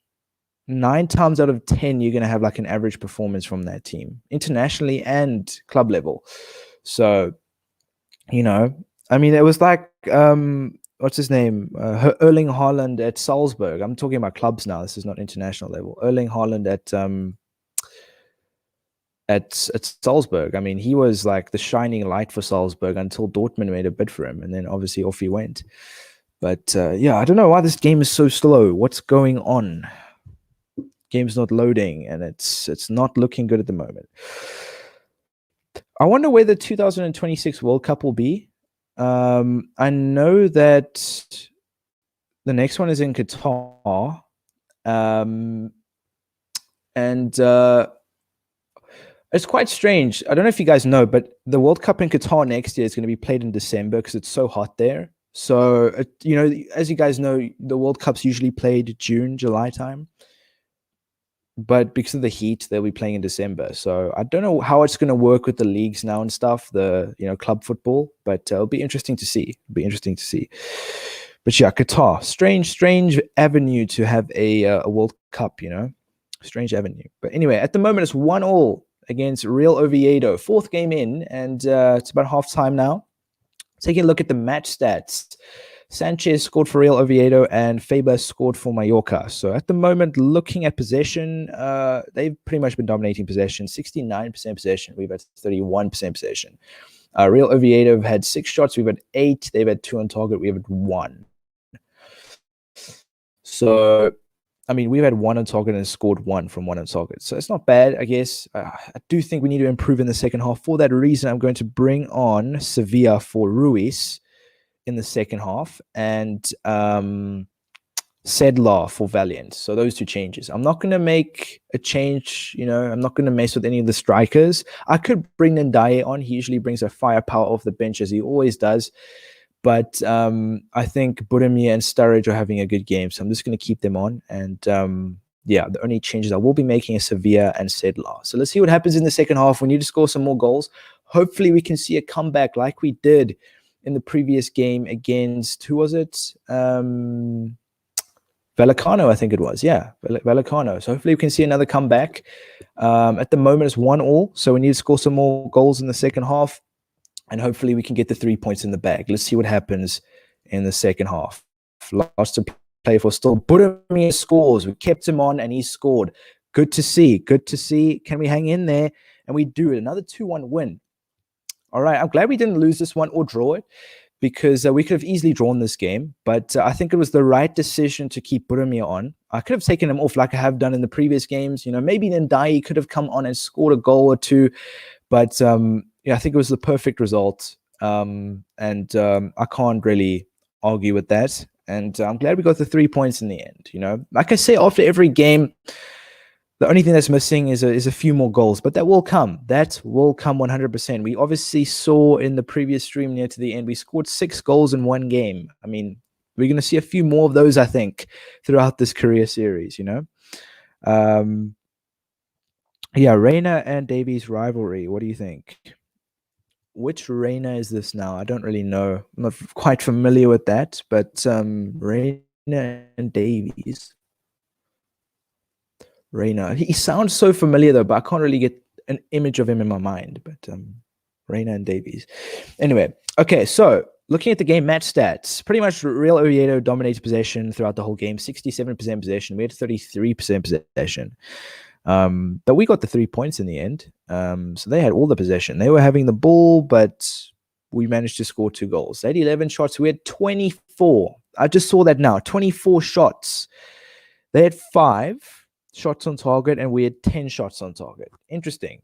9 times out of 10 you're going to have like an average performance from that team, internationally and club level. So I mean, it was like what's his name? Erling Haaland at Salzburg. I'm talking about clubs now. This is not international level. Erling Haaland at Salzburg. I mean, he was like the shining light for Salzburg until Dortmund made a bid for him, and then obviously off he went. But I don't know why this game is so slow. What's going on? Game's not loading, and it's not looking good at the moment. I wonder where the 2026 World Cup will be. I know that the next one is in Qatar. And it's quite strange. I don't know if you guys know, but the World Cup in Qatar next year is going to be played in December because it's so hot there. So, as you guys know, the World Cup's usually played June, July time. But because of the heat, they'll be playing in December. So I don't know how it's going to work with the leagues now and stuff, the club football. But it'll be interesting to see. But yeah, Qatar, strange avenue to have a World Cup. Strange avenue. But anyway, at the moment it's 1-1 against Real Oviedo. Fourth game in, and it's about half time now. Taking a look at the match stats. Sanchez scored for Real Oviedo and Faber scored for Mallorca. So at the moment, looking at possession, they've pretty much been dominating possession. 69% possession. We've had 31% possession. Real Oviedo have had 6 shots. We've had 8. They've had 2 on target. We've had 1. So, I mean, we've had 1 on target and scored 1 from 1 on target. So it's not bad, I guess. I do think we need to improve in the second half. For that reason, I'm going to bring on Sevilla for Ruiz in the second half, and Sedlar for Valiant. So those 2 changes. I'm not going to make a change, I'm not going to mess with any of the strikers. I could bring Ndiaye on. He usually brings a firepower off the bench, as he always does. But I think Budimir and Sturridge are having a good game, so I'm just going to keep them on. And the only changes I will be making is Sevilla and Sedlar. So let's see what happens in the second half. We need to score some more goals. Hopefully we can see a comeback like we did in the previous game against, who was it? Vallecano, I think it was. Yeah, Vallecano. So hopefully we can see another comeback. At the moment, it's 1-1. So we need to score some more goals in the second half. And hopefully we can get the 3 points in the bag. Let's see what happens in the second half. Lots to play for still. Budimir scores. We kept him on and he scored. Good to see. Can we hang in there? And we do it. Another 2-1 win. All right, I'm glad we didn't lose this one or draw it, because we could have easily drawn this game. But I think it was the right decision to keep Budimir on. I could have taken him off like I have done in the previous games. Maybe Ndiaye could have come on and scored a goal or 2. But I think it was the perfect result. And I can't really argue with that. And I'm glad we got the 3 points in the end. Like I say, after every game, the only thing that's missing is a few more goals, but that will come. That will come 100%. We obviously saw in the previous stream near to the end, we scored 6 goals in 1 game. I mean, we're going to see a few more of those, I think, throughout this career series, Yeah, Reina and Davies rivalry. What do you think? Which Reina is this now? I don't really know. I'm not quite familiar with that, but Reina and Davies. Reina. He sounds so familiar though, but I can't really get an image of him in my mind. But Reina and Davies. Anyway, okay, so looking at the game match stats, pretty much Real Oviedo dominated possession throughout the whole game, 67% possession. We had 33% possession. But we got the 3 points in the end. So they had all the possession. They were having the ball, but we managed to score 2 goals. They had 11 shots. We had 24. I just saw that now. 24 shots. They had 5 shots on target, and we had 10 shots on target. Interesting.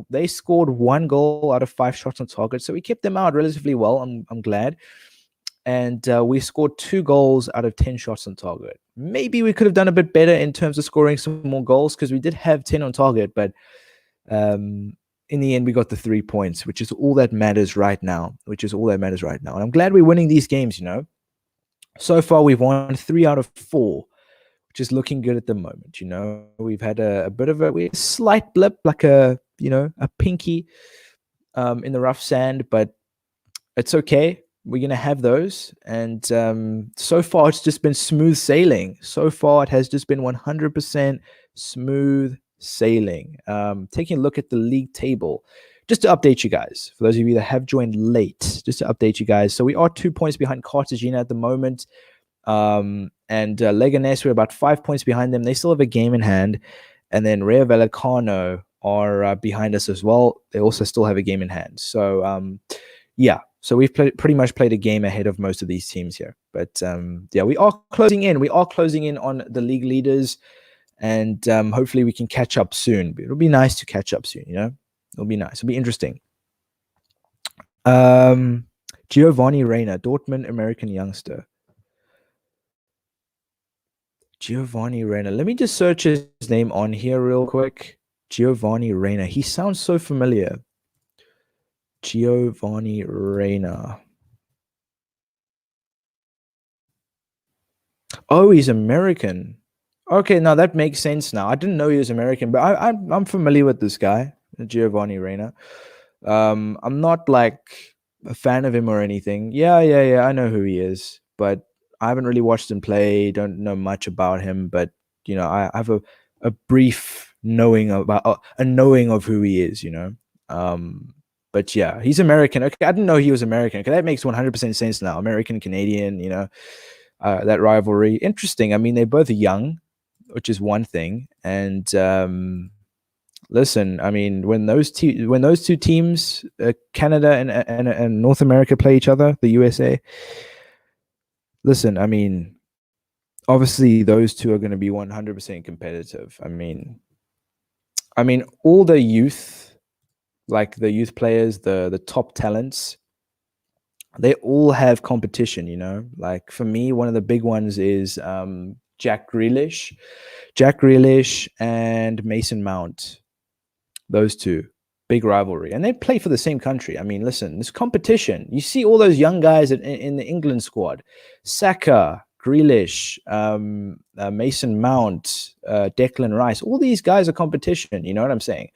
They scored 1 goal out of 5 shots on target, so we kept them out relatively well. I'm glad. And we scored 2 goals out of 10 shots on target. Maybe we could have done a bit better in terms of scoring some more goals, because we did have 10 on target, but in the end, we got the 3 points, which is all that matters right now. And I'm glad we're winning these games, So far, we've won 3 out of 4. Which is looking good at the moment. We've had a bit of a slight blip, like a pinky in the rough sand, but it's okay. We're going to have those. And so far, it's just been smooth sailing. So far, it has just been 100% smooth sailing. Taking a look at the league table, just to update you guys, for those of you that have joined late, just to update you guys. So we are 2 points behind Cartagena at the moment. And Leganés, we're about 5 points behind them. They still have a game in hand. And then Rayo Vallecano are behind us as well. They also still have a game in hand. So, so we've pretty much played a game ahead of most of these teams here. But, we are closing in. We are closing in on the league leaders. And hopefully we can catch up soon. It'll be nice to catch up soon, It'll be nice. It'll be interesting. Giovanni Reina, Dortmund American youngster. Giovanni Reina. Let me just search his name on here real quick. Giovanni Reina. He sounds so familiar. Giovanni Reina. Oh, he's American. Okay, now that makes sense now. I didn't know he was American, but I'm familiar with this guy, Giovanni Reina. I'm not like a fan of him or anything. Yeah. I know who he is, but I haven't really watched him play. Don't know much about him, but I have a brief knowing about a knowing of who he is. But yeah, he's American. Okay, I didn't know he was American. Okay, that makes 100% sense now. American, Canadian. That rivalry. Interesting. I mean, they're both young, which is one thing, and listen, I mean, when those two teams, Canada and North America, play each other, the USA. Listen, I mean, obviously those two are going to be 100% competitive. I mean, all the youth, like the youth players, the top talents, they all have competition. Like for me, one of the big ones is Jack Grealish, and Mason Mount. Those two, big rivalry, and they play for the same country. I mean, listen, this competition. You see all those young guys in the England squad: Saka, Grealish, Mason Mount, Declan Rice. All these guys are competition. You know what I'm saying?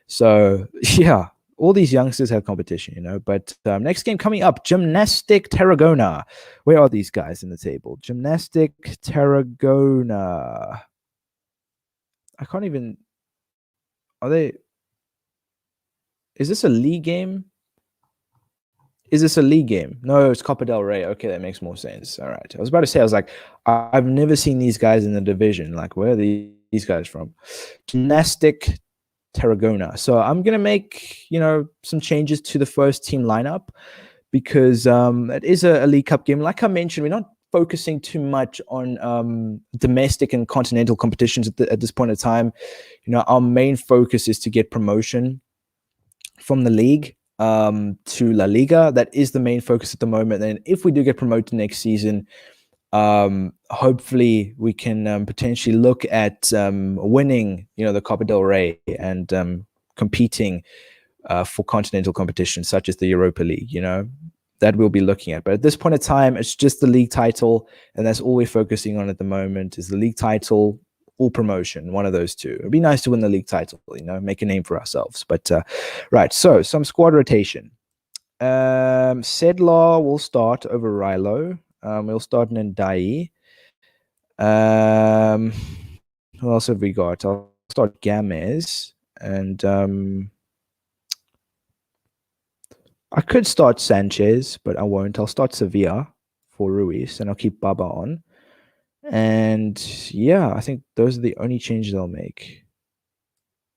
So yeah, all these youngsters have competition. But next game coming up: Gymnastic Tarragona. Where are these guys in the table? Gymnastic Tarragona. I can't even. Are they? Is this a league game? Is this a league game? No, it's Copa del Rey. Okay, that makes more sense. All right. I was about to say, I was like, I've never seen these guys in the division. Like, where are these guys from? Gymnastic Tarragona. So I'm gonna make some changes to the first team lineup because it is a League Cup game. Like I mentioned, we're not focusing too much on domestic and continental competitions at this point in time. Our main focus is to get promotion from the league to La Liga. That is the main focus at the moment. And if we do get promoted next season, hopefully we can potentially look at winning, the Copa del Rey and competing for continental competitions such as the Europa League. That we'll be looking at. But at this point in time, it's just the league title, and that's all we're focusing on at the moment is the league title or promotion, one of those two. It'd be nice to win the league title, make a name for ourselves. But right, so some squad rotation. Sedlar will start over Rilo. We'll start in Ndai. Who else have we got? I'll start Gamez, and I could start Sanchez, but I won't. I'll start Sevilla for Ruiz, and I'll keep Baba on. And yeah, I think those are the only changes I'll make.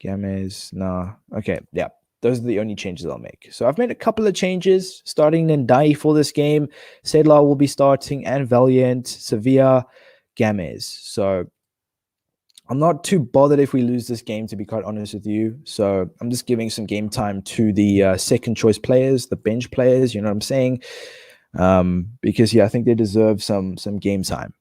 Gamez, nah. Okay, yeah. Those are the only changes I'll make. So I've made a couple of changes, starting Ndai for this game. Sedlar will be starting, and Valiant, Sevilla, Gamez. So I'm not too bothered if we lose this game, to be quite honest with you. So I'm just giving some game time to the second choice players, the bench players, you know what I'm saying? Because yeah, I think they deserve some game time.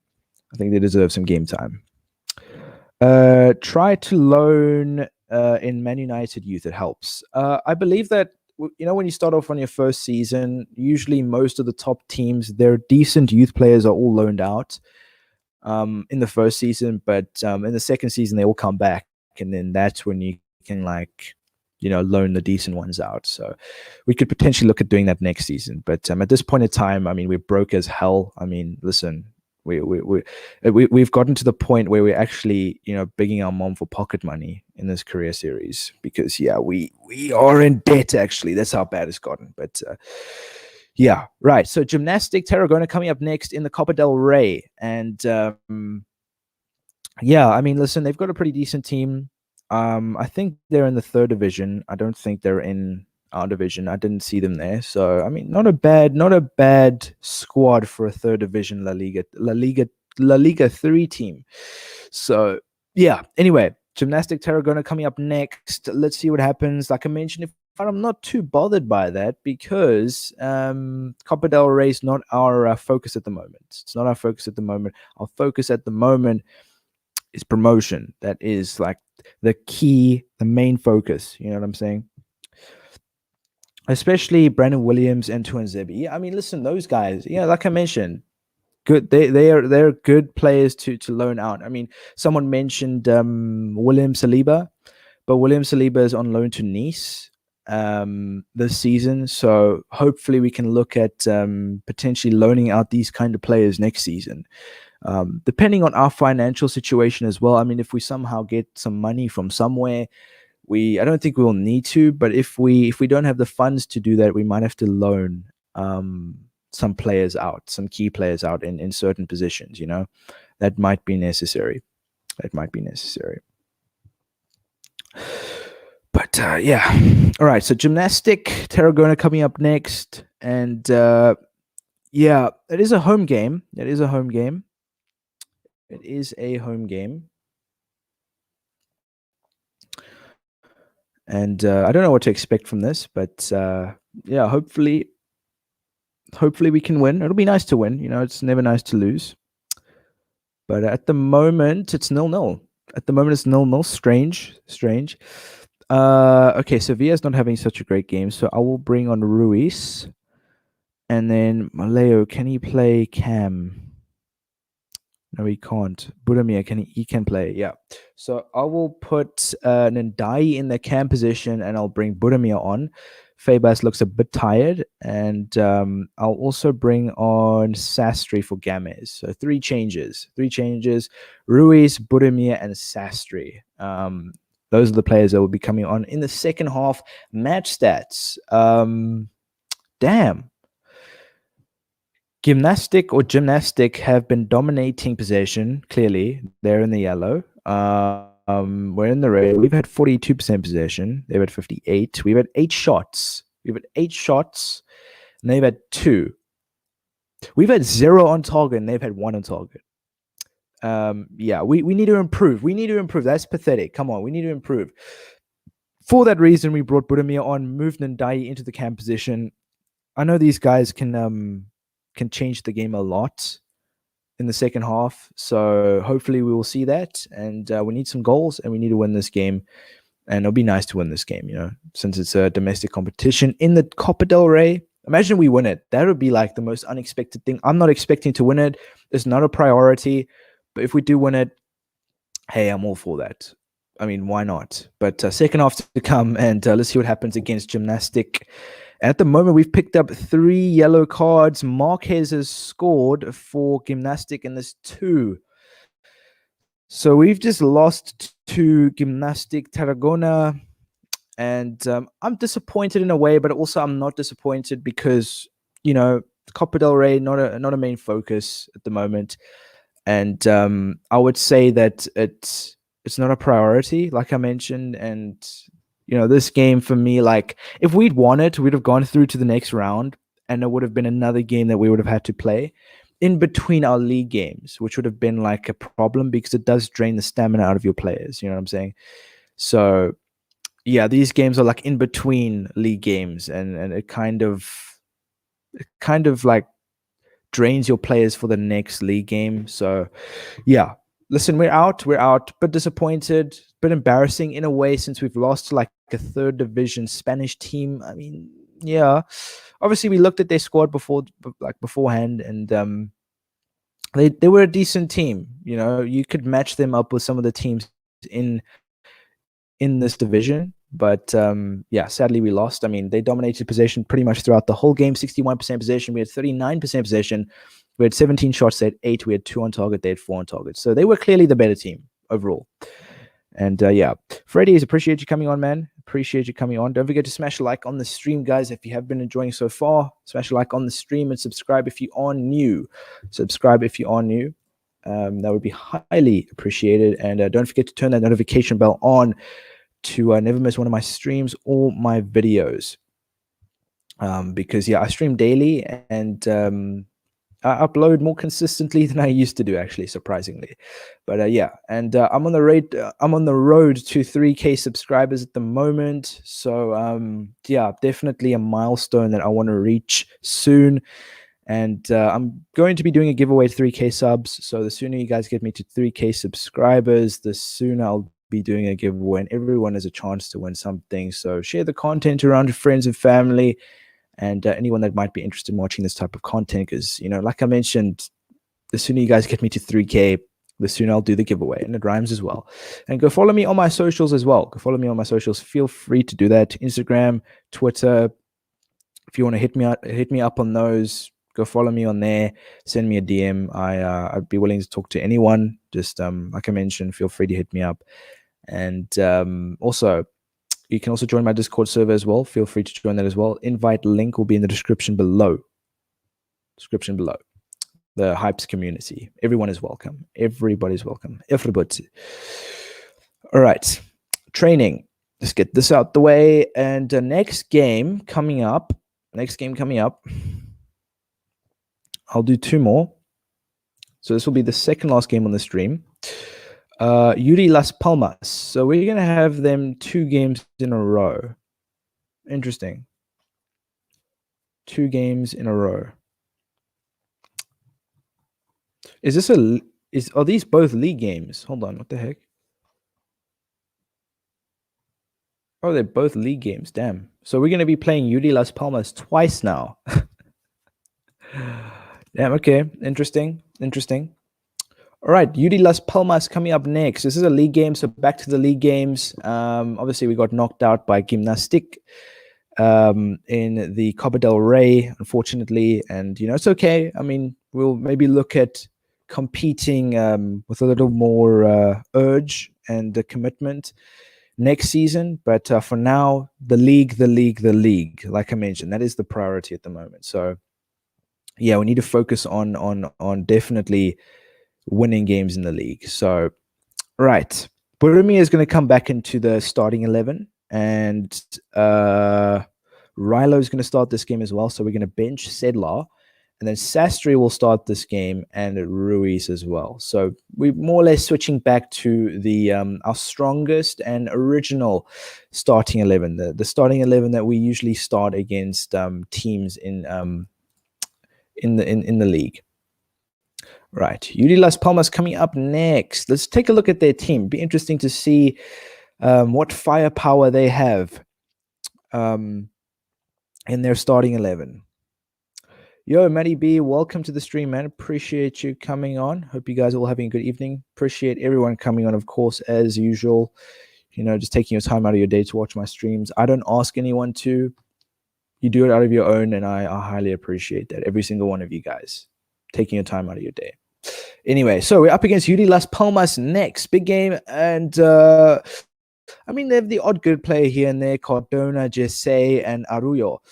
Try to loan in Man United youth. It helps. I believe that when you start off on your first season, usually most of the top teams, their decent youth players are all loaned out in the first season, but in the second season they will come back, and then that's when you can loan the decent ones out. So we could potentially look at doing that next season. But at this point in time, I mean, we're broke as hell. I mean, listen. We've gotten to the point where we're actually begging our mom for pocket money in this career series because we are in debt. Actually, that's how bad it's gotten. But yeah, right. So Gymnastic Tarragona coming up next in the Copa del Rey, and yeah, I mean, listen, they've got a pretty decent team. I think they're in the third division. I don't think they're in our division. I didn't see them there. So I mean, not a bad squad for a third division La Liga 3 team. So yeah, anyway, Gymnastic Tarragona coming up next. Let's see what happens. Like I mentioned, if I'm not too bothered by that because Copa del Rey is not our focus at the moment. It's not our focus at the moment. Our focus at the moment is promotion. That is like the key, the main focus. You know what I'm saying? Especially Brandon Williams and Tuanzebe. I mean, listen, those guys. Yeah, like I mentioned, good. They're good players to loan out. I mean, someone mentioned William Saliba, but William Saliba is on loan to Nice this season. So hopefully we can look at potentially loaning out these kind of players next season. Depending on our financial situation as well. I mean, if we somehow get some money from somewhere, I don't think we'll need to, but if we don't have the funds to do that, we might have to loan some players out, some key players out in certain positions. You know, that might be necessary. That might be necessary. But yeah, all right. So gymnastic, Tarragona coming up next, and yeah, it is a home game. It is a home game. It is a home game. And I don't know what to expect from this, but yeah, hopefully we can win. It'll be nice to win. You know, it's never nice to lose. But at the moment, it's 0-0. At the moment, it's 0-0. Strange. Okay, Sevilla's not having such a great game, so I will bring on Ruiz. And then Maleo, can he play Cam? No, he can't. Budimir, he can play, yeah. So I will put Ndai in the cam position and I'll bring Budimir on. Fabas looks a bit tired, and I'll also bring on Sastry for Gamez. So three changes. Ruiz, Budimir, and Sastry. Those are the players that will be coming on in the second half. Match stats. Damn. Gymnastic have been dominating possession. Clearly, they're in the yellow. We're in the red. We've had 42% possession. They've had 58. We've had 8 shots. And they've had 2. We've had 0 on target, and they've had 1 on target. Yeah, we need to improve. That's pathetic. Come on, we need to improve. For that reason, we brought Budimir on, moved Ndai into the cam position. I know these guys can change the game a lot in the second half. So hopefully we will see that. And we need some goals, and we need to win this game. And it'll be nice to win this game, you know, since it's a domestic competition in the Copa del Rey. Imagine we win it. That would be like the most unexpected thing. I'm not expecting to win it. It's not a priority. But if we do win it, hey, I'm all for that. I mean, why not? But second half to come, and let's see what happens against Gymnastic. At the moment, we've picked up 3 yellow cards. Marquez has scored for Gymnastic in this 2. So we've just lost to Gymnastic Tarragona. And I'm disappointed in a way, but also I'm not disappointed because, you know, Copa del Rey, not a main focus at the moment. And I would say that it's not a priority, like I mentioned. And you know, this game for me, like if we'd won it, we'd have gone through to the next round, and it would have been another game that we would have had to play in between our league games, which would have been like a problem because it does drain the stamina out of your players. You know what I'm saying? So yeah, these games are like in between league games, and it kind of like drains your players for the next league game. So yeah, listen, we're out, but disappointed, but embarrassing in a way since we've lost to like a 3rd division Spanish team. I mean, yeah, obviously we looked at their squad beforehand, and they were a decent team. You know, you could match them up with some of the teams in this division. But yeah, sadly we lost. I mean, they dominated possession pretty much throughout the whole game. 61% possession. We had 39% possession. We had 17 shots. They had 8. We had 2 on target. They had 4 on target. So they were clearly the better team overall. And yeah, Freddie, appreciate you coming on, man. Appreciate you coming on. Don't forget to smash a like on the stream, guys. If you have been enjoying so far, smash a like on the stream and subscribe if you are new. That would be highly appreciated. And don't forget to turn that notification bell on to never miss one of my streams or my videos. Because yeah, I stream daily, and I upload more consistently than I used to do, actually, surprisingly. But yeah, and I'm on the road. I'm on the road to 3K subscribers at the moment. So yeah, definitely a milestone that I want to reach soon. And I'm going to be doing a giveaway to 3K subs. So the sooner you guys get me to 3K subscribers, the sooner I'll be doing a giveaway, and everyone has a chance to win something. So share the content around to friends and family, and anyone that might be interested in watching this type of content. Because, like I mentioned, the sooner you guys get me to 3K, the sooner I'll do the giveaway, and it rhymes as well. And go follow me on my socials as well. Go follow me on my socials. Feel free to do that. Instagram, Twitter. If you want to hit me up on those, go follow me on there. Send me a DM. I'd be willing to talk to anyone. Just like I mentioned, feel free to hit me up. And also, you can also join my Discord server as well. Feel free to join that as well. Invite link will be in the description below. The Hypes community. Everyone is welcome. Everybody's welcome. Everybody. All right. Training. Let's get this out the way. And the next game coming up. I'll do 2 more. So this will be the second last game on the stream. UD Las Palmas. So we're going to have them 2 games in a row. Interesting. 2 games in a row. Are these both league games? Hold on, what the heck? Oh, they're both league games. Damn. So we're going to be playing UD Las Palmas twice now. Damn, okay. Interesting. All right, UD Las Palmas coming up next. This is a league game, so back to the league games. Obviously, we got knocked out by Gimnastic in the Copa del Rey, unfortunately. And, it's okay. I mean, we'll maybe look at competing with a little more urge and commitment next season. But for now, the league. Like I mentioned, that is the priority at the moment. So, yeah, we need to focus on definitely winning games in the league. So, right. Burumi is going to come back into the starting 11, and Rilo is going to start this game as well. So we're going to bench Sedlar, and then Sastry will start this game, and Ruiz as well. So we're more or less switching back to the our strongest and original starting 11, the starting 11 that we usually start against teams in the league. Right, UD Las Palmas coming up next. Let's take a look at their team. Be interesting to see what firepower they have in their starting 11. Yo, Matty B, welcome to the stream, man. Appreciate you coming on. Hope you guys are all having a good evening. Appreciate everyone coming on, of course, as usual. Just taking your time out of your day to watch my streams. I don't ask anyone to. You do it out of your own, and I highly appreciate that. Every single one of you guys taking your time out of your day. Anyway, so we're up against UD Las Palmas next. Big game. And, I mean, they have the odd good player here and there, Cardona, Jesse, and Arroyo.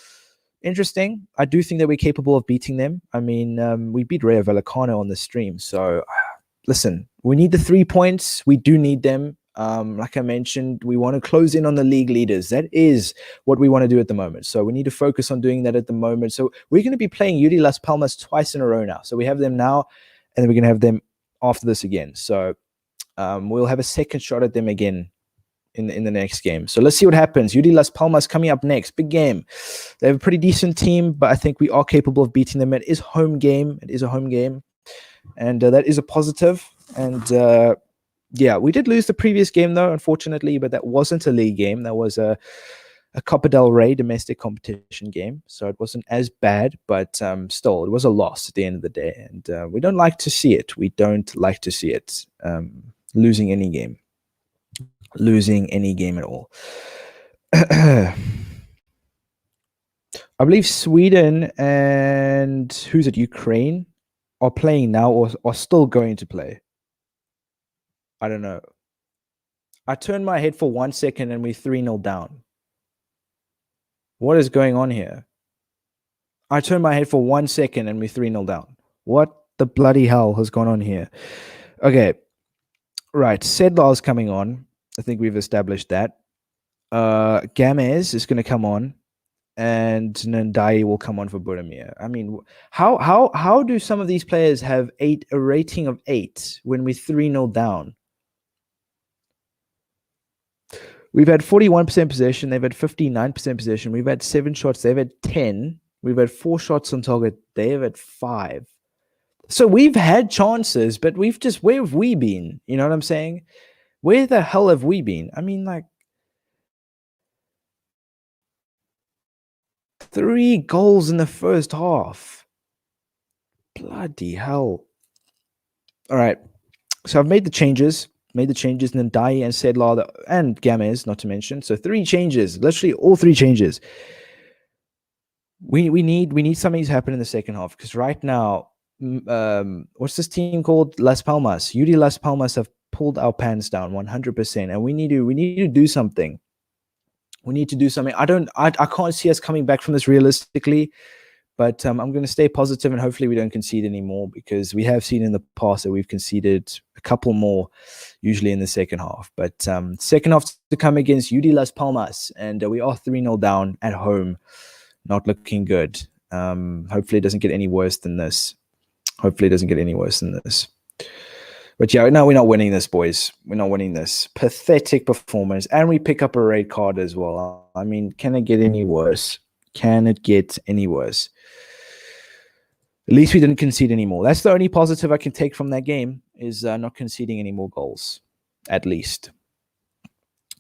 Interesting. I do think that we're capable of beating them. I mean, we beat Rayo Vallecano on the stream. So, listen, we need the 3 points. We do need them. Like I mentioned, we want to close in on the league leaders. That is what we want to do at the moment. So we need to focus on doing that at the moment. So we're going to be playing UD Las Palmas twice in a row now. So we have them now, and then we're going to have them after this again. So we'll have a second shot at them again in the next game. So let's see what happens. UD Las Palmas coming up next. Big game. They have a pretty decent team, but I think we are capable of beating them. It is home game. It is a home game. And that is a positive. And yeah, we did lose the previous game, though, unfortunately, but that wasn't a league game. That was a Copa del Rey domestic competition game. So it wasn't as bad, but still, it was a loss at the end of the day. And we don't like to see it. We don't like to see it. Losing any game. Losing any game at all. I believe Sweden and who's it? Ukraine are playing now or are still going to play. I don't know. I turned my head for 1 second and we 3-0 down. What is going on here? I turned my head for 1 second and we 3-0 down. What the bloody hell has gone on here? Okay. Right. Sedlar's coming on. I think we've established that. Gamez is going to come on. and Ndai will come on for Budimir. I mean, how do some of these players have a rating of 8 when we're 3-0 down? We've had 41% possession. They've had 59% possession. We've had 7 shots. They've had 10. We've had 4 shots on target. They've had 5. So we've had chances, but where have we been? You know what I'm saying? Where the hell have we been? I mean, like, 3 goals in the first half. Bloody hell. All right. So I've made the changes. Ndai and Sedlar and Gamez, not to mention. So 3 changes. Literally all 3 changes. We need something to happen in the second half, because right now, what's this team called? Las Palmas. UD Las Palmas have pulled our pants down 100%, and we need to do something. We need to do something. I can't see us coming back from this realistically, but I'm going to stay positive, and hopefully we don't concede anymore, because we have seen in the past that we've conceded a couple more, usually in the second half. But second half to come against UD Las Palmas, and we are 3-0 down at home. Not looking good. Hopefully it doesn't get any worse than this. But yeah, no, we're not winning this, boys. We're not winning this. Pathetic performance. And we pick up a red card as well. I mean, can it get any worse? At least we didn't concede anymore. That's the only positive I can take from that game, is not conceding any more goals. At least.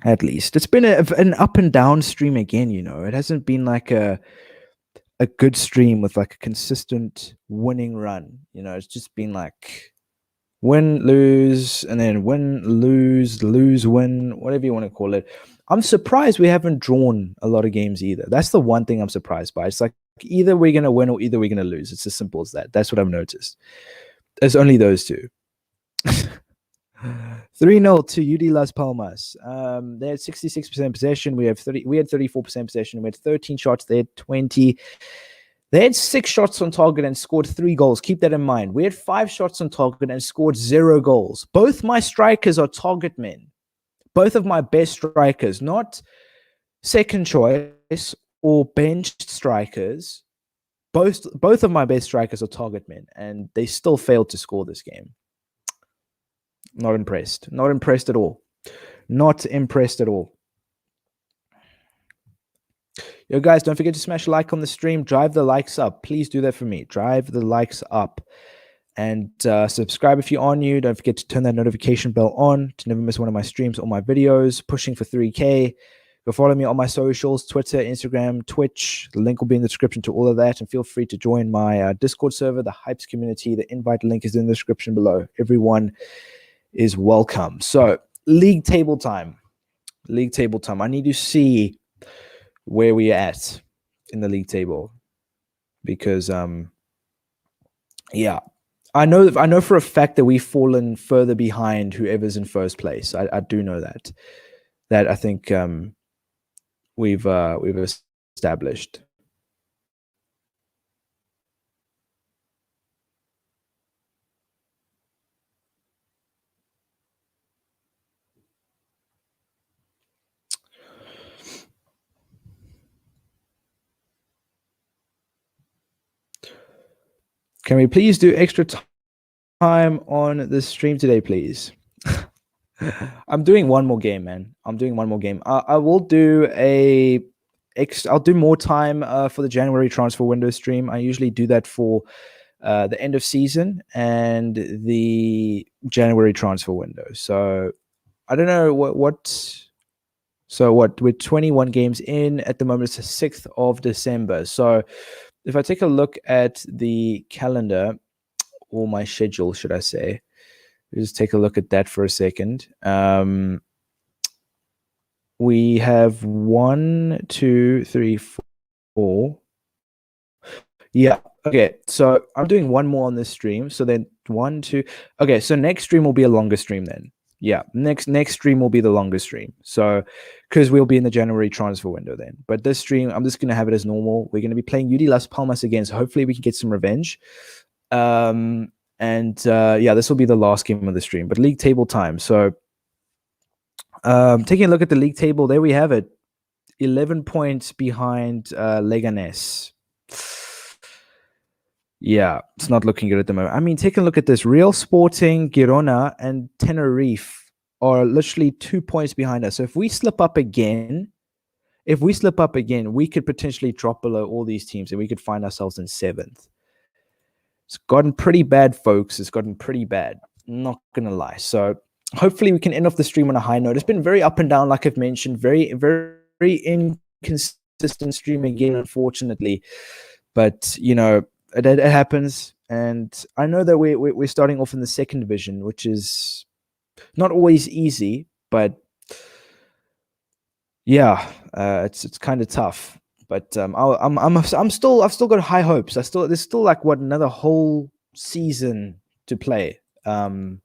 It's been an up and down stream again, you know. It hasn't been like a good stream with like a consistent winning run. You know, it's just been like win, lose, and then win, lose, win, whatever you want to call it. I'm surprised we haven't drawn a lot of games either. That's the one thing I'm surprised by. It's like either we're going to win or either we're going to lose. It's as simple as that. That's what I've noticed. There's only those two. 3-0 to UD Las Palmas. They had 66% possession. We had 34% possession. We had 13 shots. They had 20. They had 6 shots on target and scored 3 goals. Keep that in mind. We had 5 shots on target and scored 0 goals. Both my strikers are target men. Both of my best strikers, not second choice or benched strikers. Both of my best strikers are target men, and they still failed to score this game. Not impressed. Not impressed at all. Yo, guys, don't forget to smash a like on the stream. Drive the likes up. Please do that for me. Drive the likes up. And subscribe if you are new. Don't forget to turn that notification bell on to never miss one of my streams or my videos. Pushing for 3K. Go follow me on my socials, Twitter, Instagram, Twitch. The link will be in the description to all of that. And feel free to join my Discord server, the Hypes community. The invite link is in the description below. Everyone is welcome. So, league table time. I need to see where we're at in the league table, because yeah, I know for a fact that we've fallen further behind whoever's in first place. I do know that I think we've established. Can we please do extra time on the stream today, please? I'm doing one more game, man. I will do I'll do more time for the January transfer window stream. I usually do that for the end of season and the January transfer window. So I don't know we're 21 games in at the moment. It's the 6th of December. So if I take a look at the calendar, or my schedule, should I say, just take a look at that for a second. We have 1, 2, 3, 4. Yeah. Okay. So I'm doing one more on this stream. So then 1, 2. Okay. So next stream will be a longer stream then. Yeah. Next stream will be the longer stream. So because we'll be in the January transfer window then. But this stream, I'm just going to have it as normal. We're going to be playing UD Las Palmas again. So hopefully we can get some revenge. Yeah, this will be the last game of the stream. But league table time. So taking a look at the league table, there we have it. 11 points behind Leganes. Yeah, it's not looking good at the moment. I mean, take a look at this. Real Sporting, Girona, and Tenerife are literally 2 points behind us. So if we slip up again, we could potentially drop below all these teams and we could find ourselves in 7th. It's gotten pretty bad, folks. It's gotten pretty bad. Not gonna lie. So hopefully we can end off the stream on a high note. It's been very up and down, like I've mentioned, very, very inconsistent stream again, unfortunately. But it happens, and I know that we're starting off in the 2nd division, which is not always easy, but yeah, it's kind of tough. But I've still got high hopes. There's still like another whole season to play. Not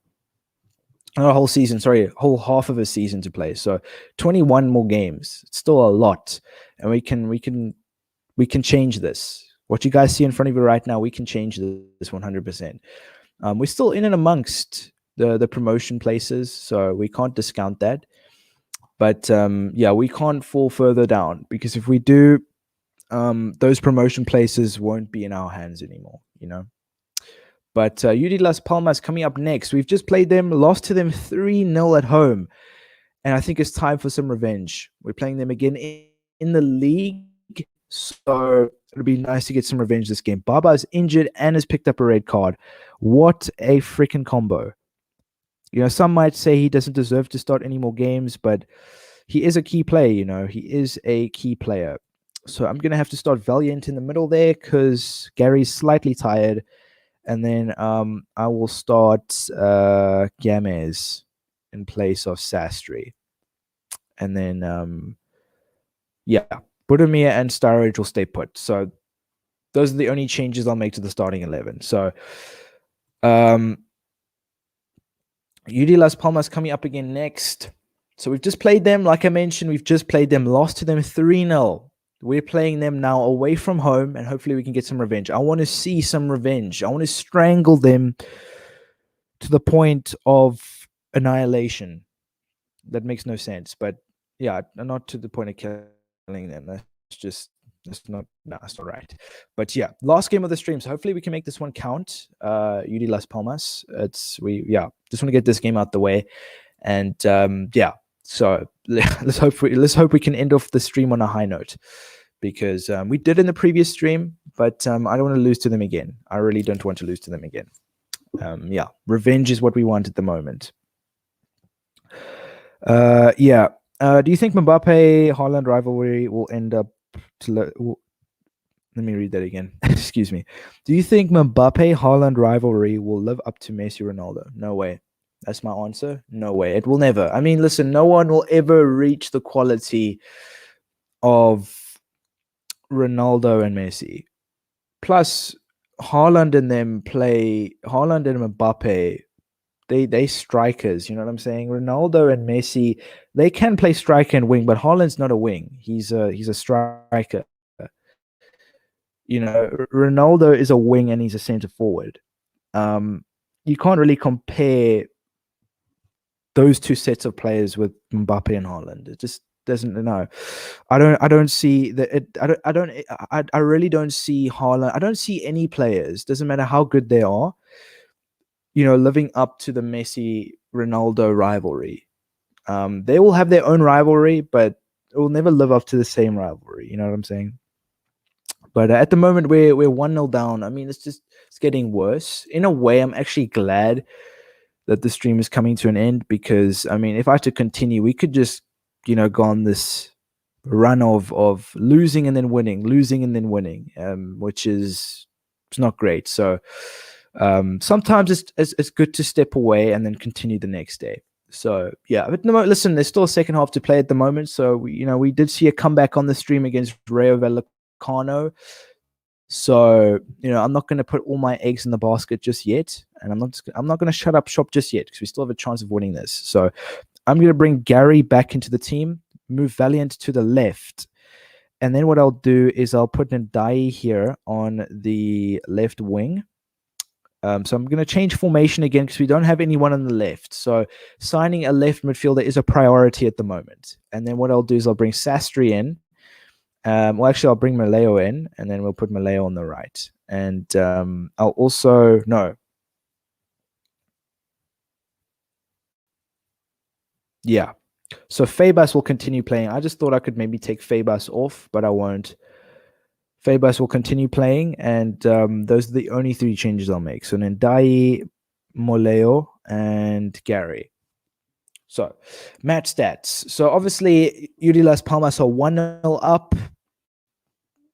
a whole season, sorry, whole half of a season to play. So 21 more games. It's still a lot, and we can change this. What you guys see in front of you right now, we can change this 100%. We're still in and amongst the promotion places, so we can't discount that. But yeah, we can't fall further down, because if we do, those promotion places won't be in our hands anymore, But UD Las Palmas coming up next. We've just played them, lost to them 3-0 at home, and I think it's time for some revenge. We're playing them again in the league, so it'll be nice to get some revenge this game. Baba is injured and has picked up a red card. What a freaking combo. Some might say he doesn't deserve to start any more games, but he is a key player, He is a key player. So I'm going to have to start Valiant in the middle there because Gary's slightly tired. And then I will start Gamez in place of Sastry. And then, yeah, Budimir and Sturridge will stay put. So those are the only changes I'll make to the starting 11. So UD Las Palmas coming up again next. So we've just played them. Like I mentioned, we've just played them, lost to them 3-0. We're playing them now away from home, and hopefully we can get some revenge. I want to see some revenge. I want to strangle them to the point of annihilation. That makes no sense. But yeah, not to the point of killing them. That's not right. But yeah, last game of the stream. So hopefully we can make this one count. UD Las Palmas. Just want to get this game out the way. And yeah, so let's hope we can end off the stream on a high note, because we did in the previous stream, but I don't want to lose to them again. I really don't want to lose to them again. Yeah, revenge is what we want at the moment. Yeah. Do you think Mbappe-Haaland rivalry will end up let me read that again. Excuse me. Do you think Mbappe-Haaland rivalry will live up to Messi-Ronaldo? No way. That's my answer. No way. It will never. I mean, listen, no one will ever reach the quality of Ronaldo and Messi. Plus, Haaland and Mbappe, they strikers, you know what I'm saying? Ronaldo and Messi, they can play striker and wing, but Haaland's not a wing. He's a striker. Ronaldo is a wing and he's a center forward. You can't really compare those two sets of players with Mbappe and Haaland. It just doesn't. No, I don't see that. I really don't see Haaland. I don't see any players. Doesn't matter how good they are, living up to the Messi Ronaldo rivalry. They will have their own rivalry, but it will never live up to the same rivalry. You know what I'm saying? But at the moment, we're 1-0 down. I mean, it's getting worse. In a way, I'm actually glad that the stream is coming to an end, because, I mean, if I had to continue, we could just, go on this run of losing and then winning, which is it's not great. So sometimes it's good to step away and then continue the next day. So yeah, but no, listen, there's still a second half to play at the moment. So we did see a comeback on the stream against Rayo Vallecano. So I'm not going to put all my eggs in the basket just yet, and I'm not going to shut up shop just yet, because we still have a chance of winning this. So I'm going to bring Gary back into the team, move Valiant to the left, and then what I'll do is I'll put Ndai here on the left wing. So I'm going to change formation again, because we don't have anyone on the left. So signing a left midfielder is a priority at the moment. And then what I'll do is I'll bring Sastry in Well, actually, I'll bring Maleo in, and then we'll put Maleo on the right. And I'll also no. Yeah. So Fabus will continue playing. I just thought I could maybe take Fabus off, but I won't. Fabus will continue playing, and those are the only three changes I'll make. So Nendai, Moleo, and Gary. So match stats. So obviously, UD Las Palmas are 1-0 up.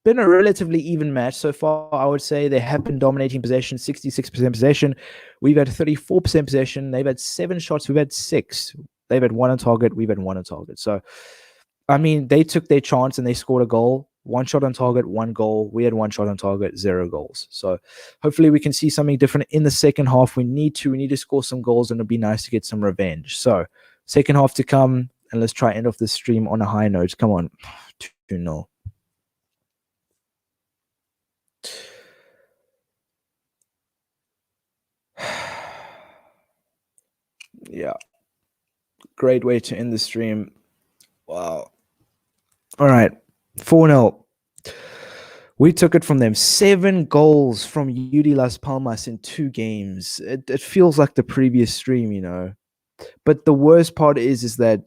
Been a relatively even match so far, I would say. They have been dominating possession, 66% possession. We've had 34% possession. They've had 7 shots. We've had 6. They've had 1 on target. We've had 1 on target. So, I mean, they took their chance and they scored a goal. 1 shot on target, 1 goal. We had 1 shot on target, 0 goals. So hopefully we can see something different in the second half. We need to score some goals, and it'd be nice to get some revenge. So second half to come, and let's try end off this stream on a high note. Come on. 2-0. Yeah. Great way to end the stream. Wow. All right. 4-0. We took it from them. 7 goals from UD Las Palmas in 2 games. It feels like the previous stream, you know. But the worst part is that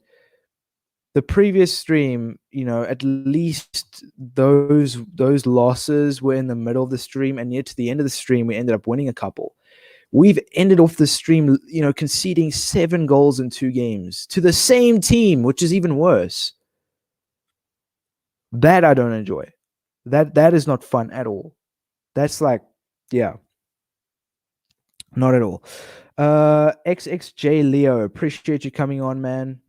the previous stream, you know, at least those losses were in the middle of the stream, and yet to the end of the stream, we ended up winning a couple. We've ended off the stream, you know, conceding 7 goals in 2 games to the same team, which is even worse. That I don't enjoy. That is not fun at all. That's like, yeah, not at all. XXJ Leo, appreciate you coming on, man.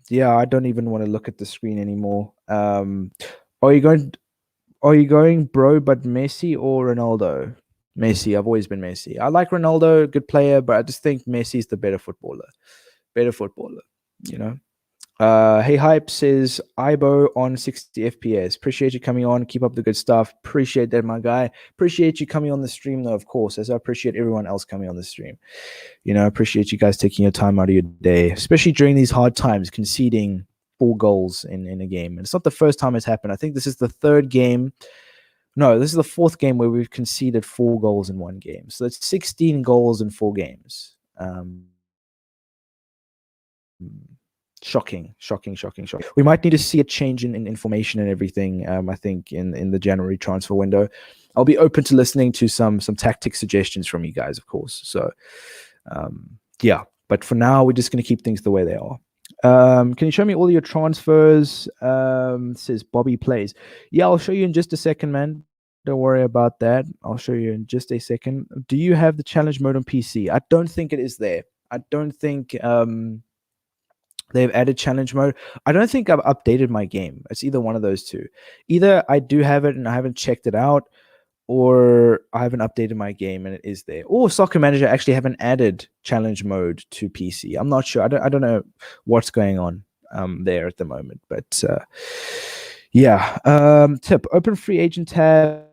Yeah, I don't even want to look at the screen anymore. Are you going bro but Messi or Ronaldo? Messi. I've always been Messi. I like Ronaldo, good player, but I just think Messi's the better footballer. You know. Hey Hype says Ibo on 60 FPS. Appreciate you coming on. Keep up the good stuff. Appreciate that, my guy. Appreciate you coming on the stream, though, of course, as I appreciate everyone else coming on the stream. You know, I appreciate you guys taking your time out of your day, especially during these hard times, conceding 4 goals in a game. And it's not the first time it's happened. I think this is the 3rd game. No, this is the 4th game where we've conceded 4 goals in 1 game. So that's 16 goals in 4 games. Shocking. We might need to see a change in information and everything. I think in the January transfer window, I'll be open to listening to some tactic suggestions from you guys, of course. So, yeah. But for now, we're just going to keep things the way they are. Can you show me all your transfers? Says Bobby Plays. Yeah, I'll show you in just a second, man. Don't worry about that. I'll show you in just a second. Do you have the challenge mode on PC? I don't think it is there. I don't think they've added challenge mode. I don't think I've updated my game. It's either one of those two. Either I do have it and I haven't checked it out, or I haven't updated my game and it is there. Or Soccer Manager actually haven't added challenge mode to PC. I'm not sure. I don't know what's going on there at the moment. But yeah. Tip: open free agent tab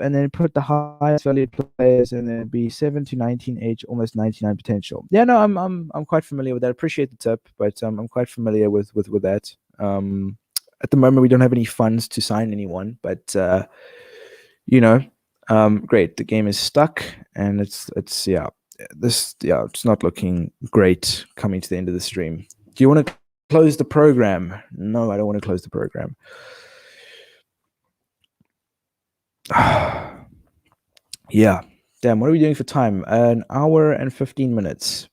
and then put the highest valued players, and then be 7 to 19 age, almost 99 potential. Yeah, no, I'm quite familiar with that. Appreciate the tip, but I'm quite familiar with that. At the moment, we don't have any funds to sign anyone, but you know, great. The game is stuck, and it's not looking great coming to the end of the stream. Do you want to close the program? No, I don't want to close the program. Yeah, damn, what are we doing for time? 1 hour and 15 minutes.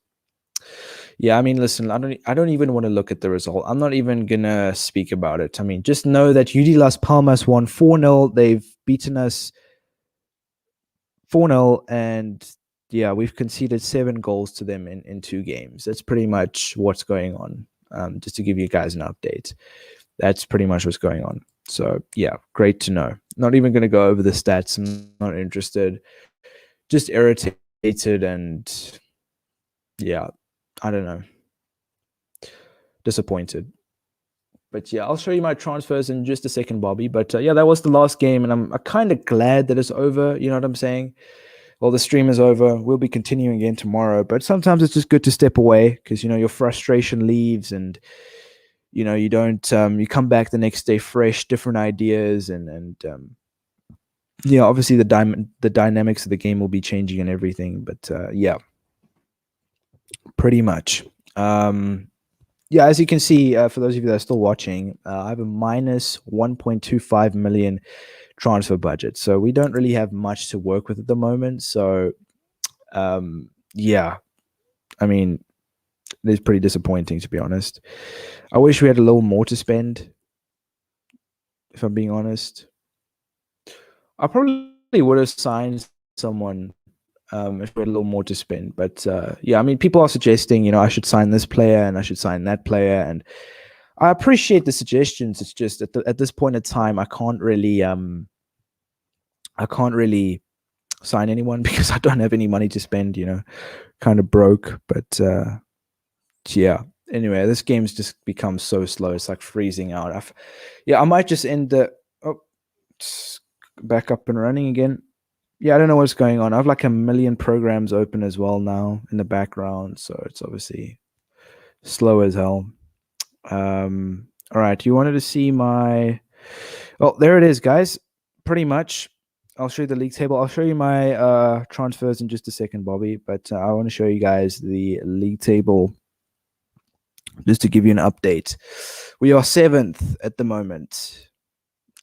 Yeah, I mean, listen, I don't even want to look at the result. I'm not even gonna speak about it. I mean, just know that UD Las Palmas won 4-0. They've beaten us 4-0, and yeah, we've conceded 7 goals to them in 2 games. That's pretty much what's going on. Just to give you guys an update, that's pretty much what's going on. So yeah, great to know. Not even going to go over the stats. I'm not interested. Just irritated and yeah, I don't know. Disappointed. But yeah, I'll show you my transfers in just a second, Bobby. But yeah, that was the last game, and I'm kind of glad that it's over. You know what I'm saying? Well, the stream is over. We'll be continuing again tomorrow. But sometimes it's just good to step away because, you know, your frustration leaves and you don't you come back the next day fresh, different ideas, and obviously the dynamics of the game will be changing and everything. But yeah, pretty much. Yeah, as you can see, for those of you that are still watching, I have a minus 1.25 million transfer budget, so we don't really have much to work with at the moment. So yeah, I mean, it's pretty disappointing, to be honest. I wish we had a little more to spend, if I'm being honest. I probably would have signed someone if we had a little more to spend. But yeah, I mean, people are suggesting, I should sign this player and I should sign that player, and I appreciate the suggestions. It's just at this point in time, I can't really sign anyone because I don't have any money to spend. Kind of broke. But yeah. Anyway, this game's just become so slow. It's like freezing out. I might just end the back up and running again. Yeah, I don't know what's going on. I have like a million programs open as well now in the background, so it's obviously slow as hell. All right, you wanted to see my... Oh, there it is, guys. Pretty much. I'll show you the league table. I'll show you my transfers in just a second, Bobby, but I want to show you guys the league table just to give you an update. We are 7th at the moment,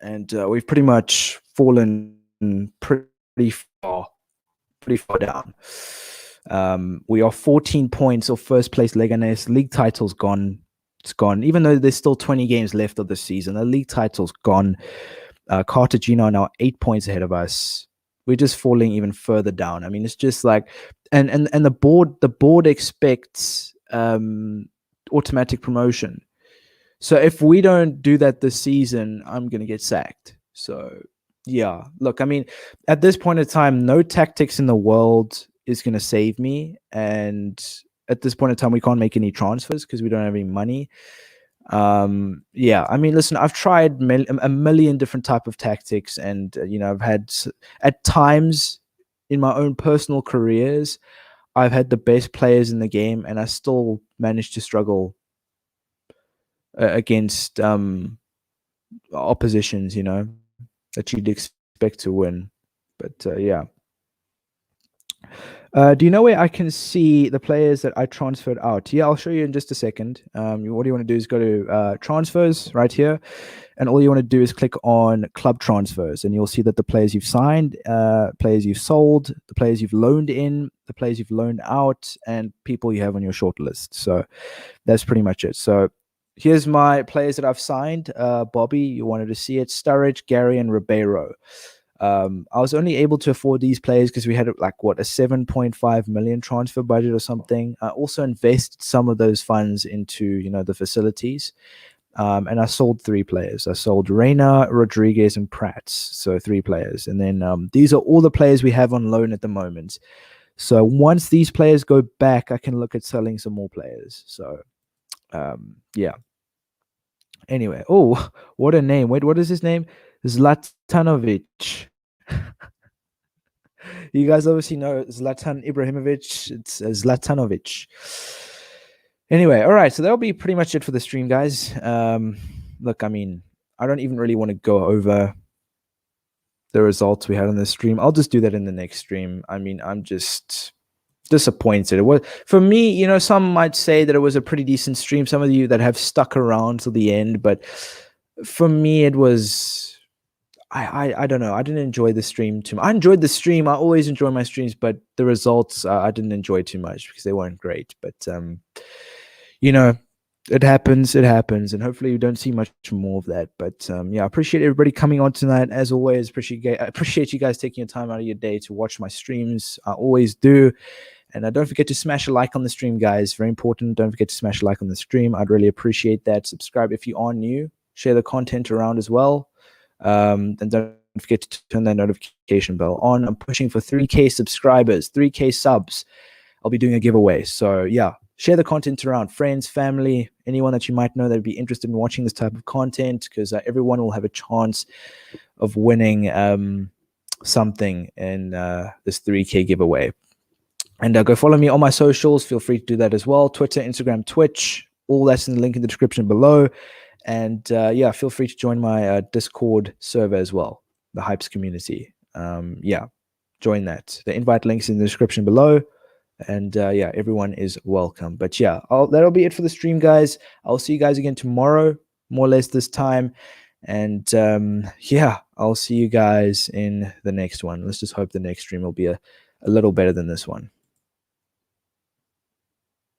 and we've pretty much fallen pretty far down. We are 14 points of first place Leganes. League title's gone. It's gone. Even though there's still 20 games left of the season, the league title's gone. Cartagena are now 8 points ahead of us. We're just falling even further down. I mean, it's just like, and the board expects automatic promotion. So if we don't do that this season, I'm gonna get sacked. So yeah, look, I mean, at this point in time, no tactics in the world is gonna save me, and at this point in time, we can't make any transfers because we don't have any money. Yeah, I mean, listen, I've tried a million different type of tactics, and I've had, at times in my own personal careers, I've had the best players in the game, and I still managed to struggle against oppositions, that you'd expect to win. But yeah. Do you know where I can see the players that I transferred out? Yeah, I'll show you in just a second. What you want to do is go to transfers right here, and all you want to do is click on club transfers, and you'll see that the players you've signed, players you've sold, the players you've loaned in, the players you've loaned out, and people you have on your short list. So that's pretty much it. So here's my players that I've signed. Bobby, you wanted to see it. Sturridge, Gary, and Ribeiro. I was only able to afford these players because we had like a 7.5 million transfer budget or something. I also invested some of those funds into the facilities, and I sold 3 players. I sold Reina, Rodriguez, and Prats, so 3 players. And then these are all the players we have on loan at the moment. So once these players go back, I can look at selling some more players. So yeah. Anyway, oh, what a name! Wait, what is his name? Zlatanovic. You guys obviously know Zlatan Ibrahimovic. It's Zlatanovic. Anyway, all right. So that'll be pretty much it for the stream, guys. Look, I mean, I don't even really want to go over the results we had on this stream. I'll just do that in the next stream. I mean, I'm just disappointed. It was, for me, some might say that it was a pretty decent stream. Some of you that have stuck around till the end, but for me, it was... I don't know. I didn't enjoy the stream too much. I enjoyed the stream. I always enjoy my streams, but the results I didn't enjoy too much because they weren't great. But it happens. It happens, and hopefully you don't see much more of that. But yeah, I appreciate everybody coming on tonight. As always, I appreciate you guys taking your time out of your day to watch my streams. I always do. And don't forget to smash a like on the stream, guys. Very important. Don't forget to smash a like on the stream. I'd really appreciate that. Subscribe if you are new. Share the content around as well. And don't forget to turn that notification bell on. I'm pushing for 3K subscribers, 3K subs. I'll be doing a giveaway. So yeah, share the content around, friends, family, anyone that you might know that would be interested in watching this type of content, because everyone will have a chance of winning something in this 3K giveaway. And go follow me on my socials. Feel free to do that as well. Twitter, Instagram, Twitch, all that's in the link in the description below. And yeah, feel free to join my Discord server as well, the Hypes community. Yeah, join that. The invite links in the description below. And yeah, everyone is welcome. But yeah, that'll be it for the stream, guys. I'll see you guys again tomorrow, more or less this time. And yeah, I'll see you guys in the next one. Let's just hope the next stream will be a little better than this one.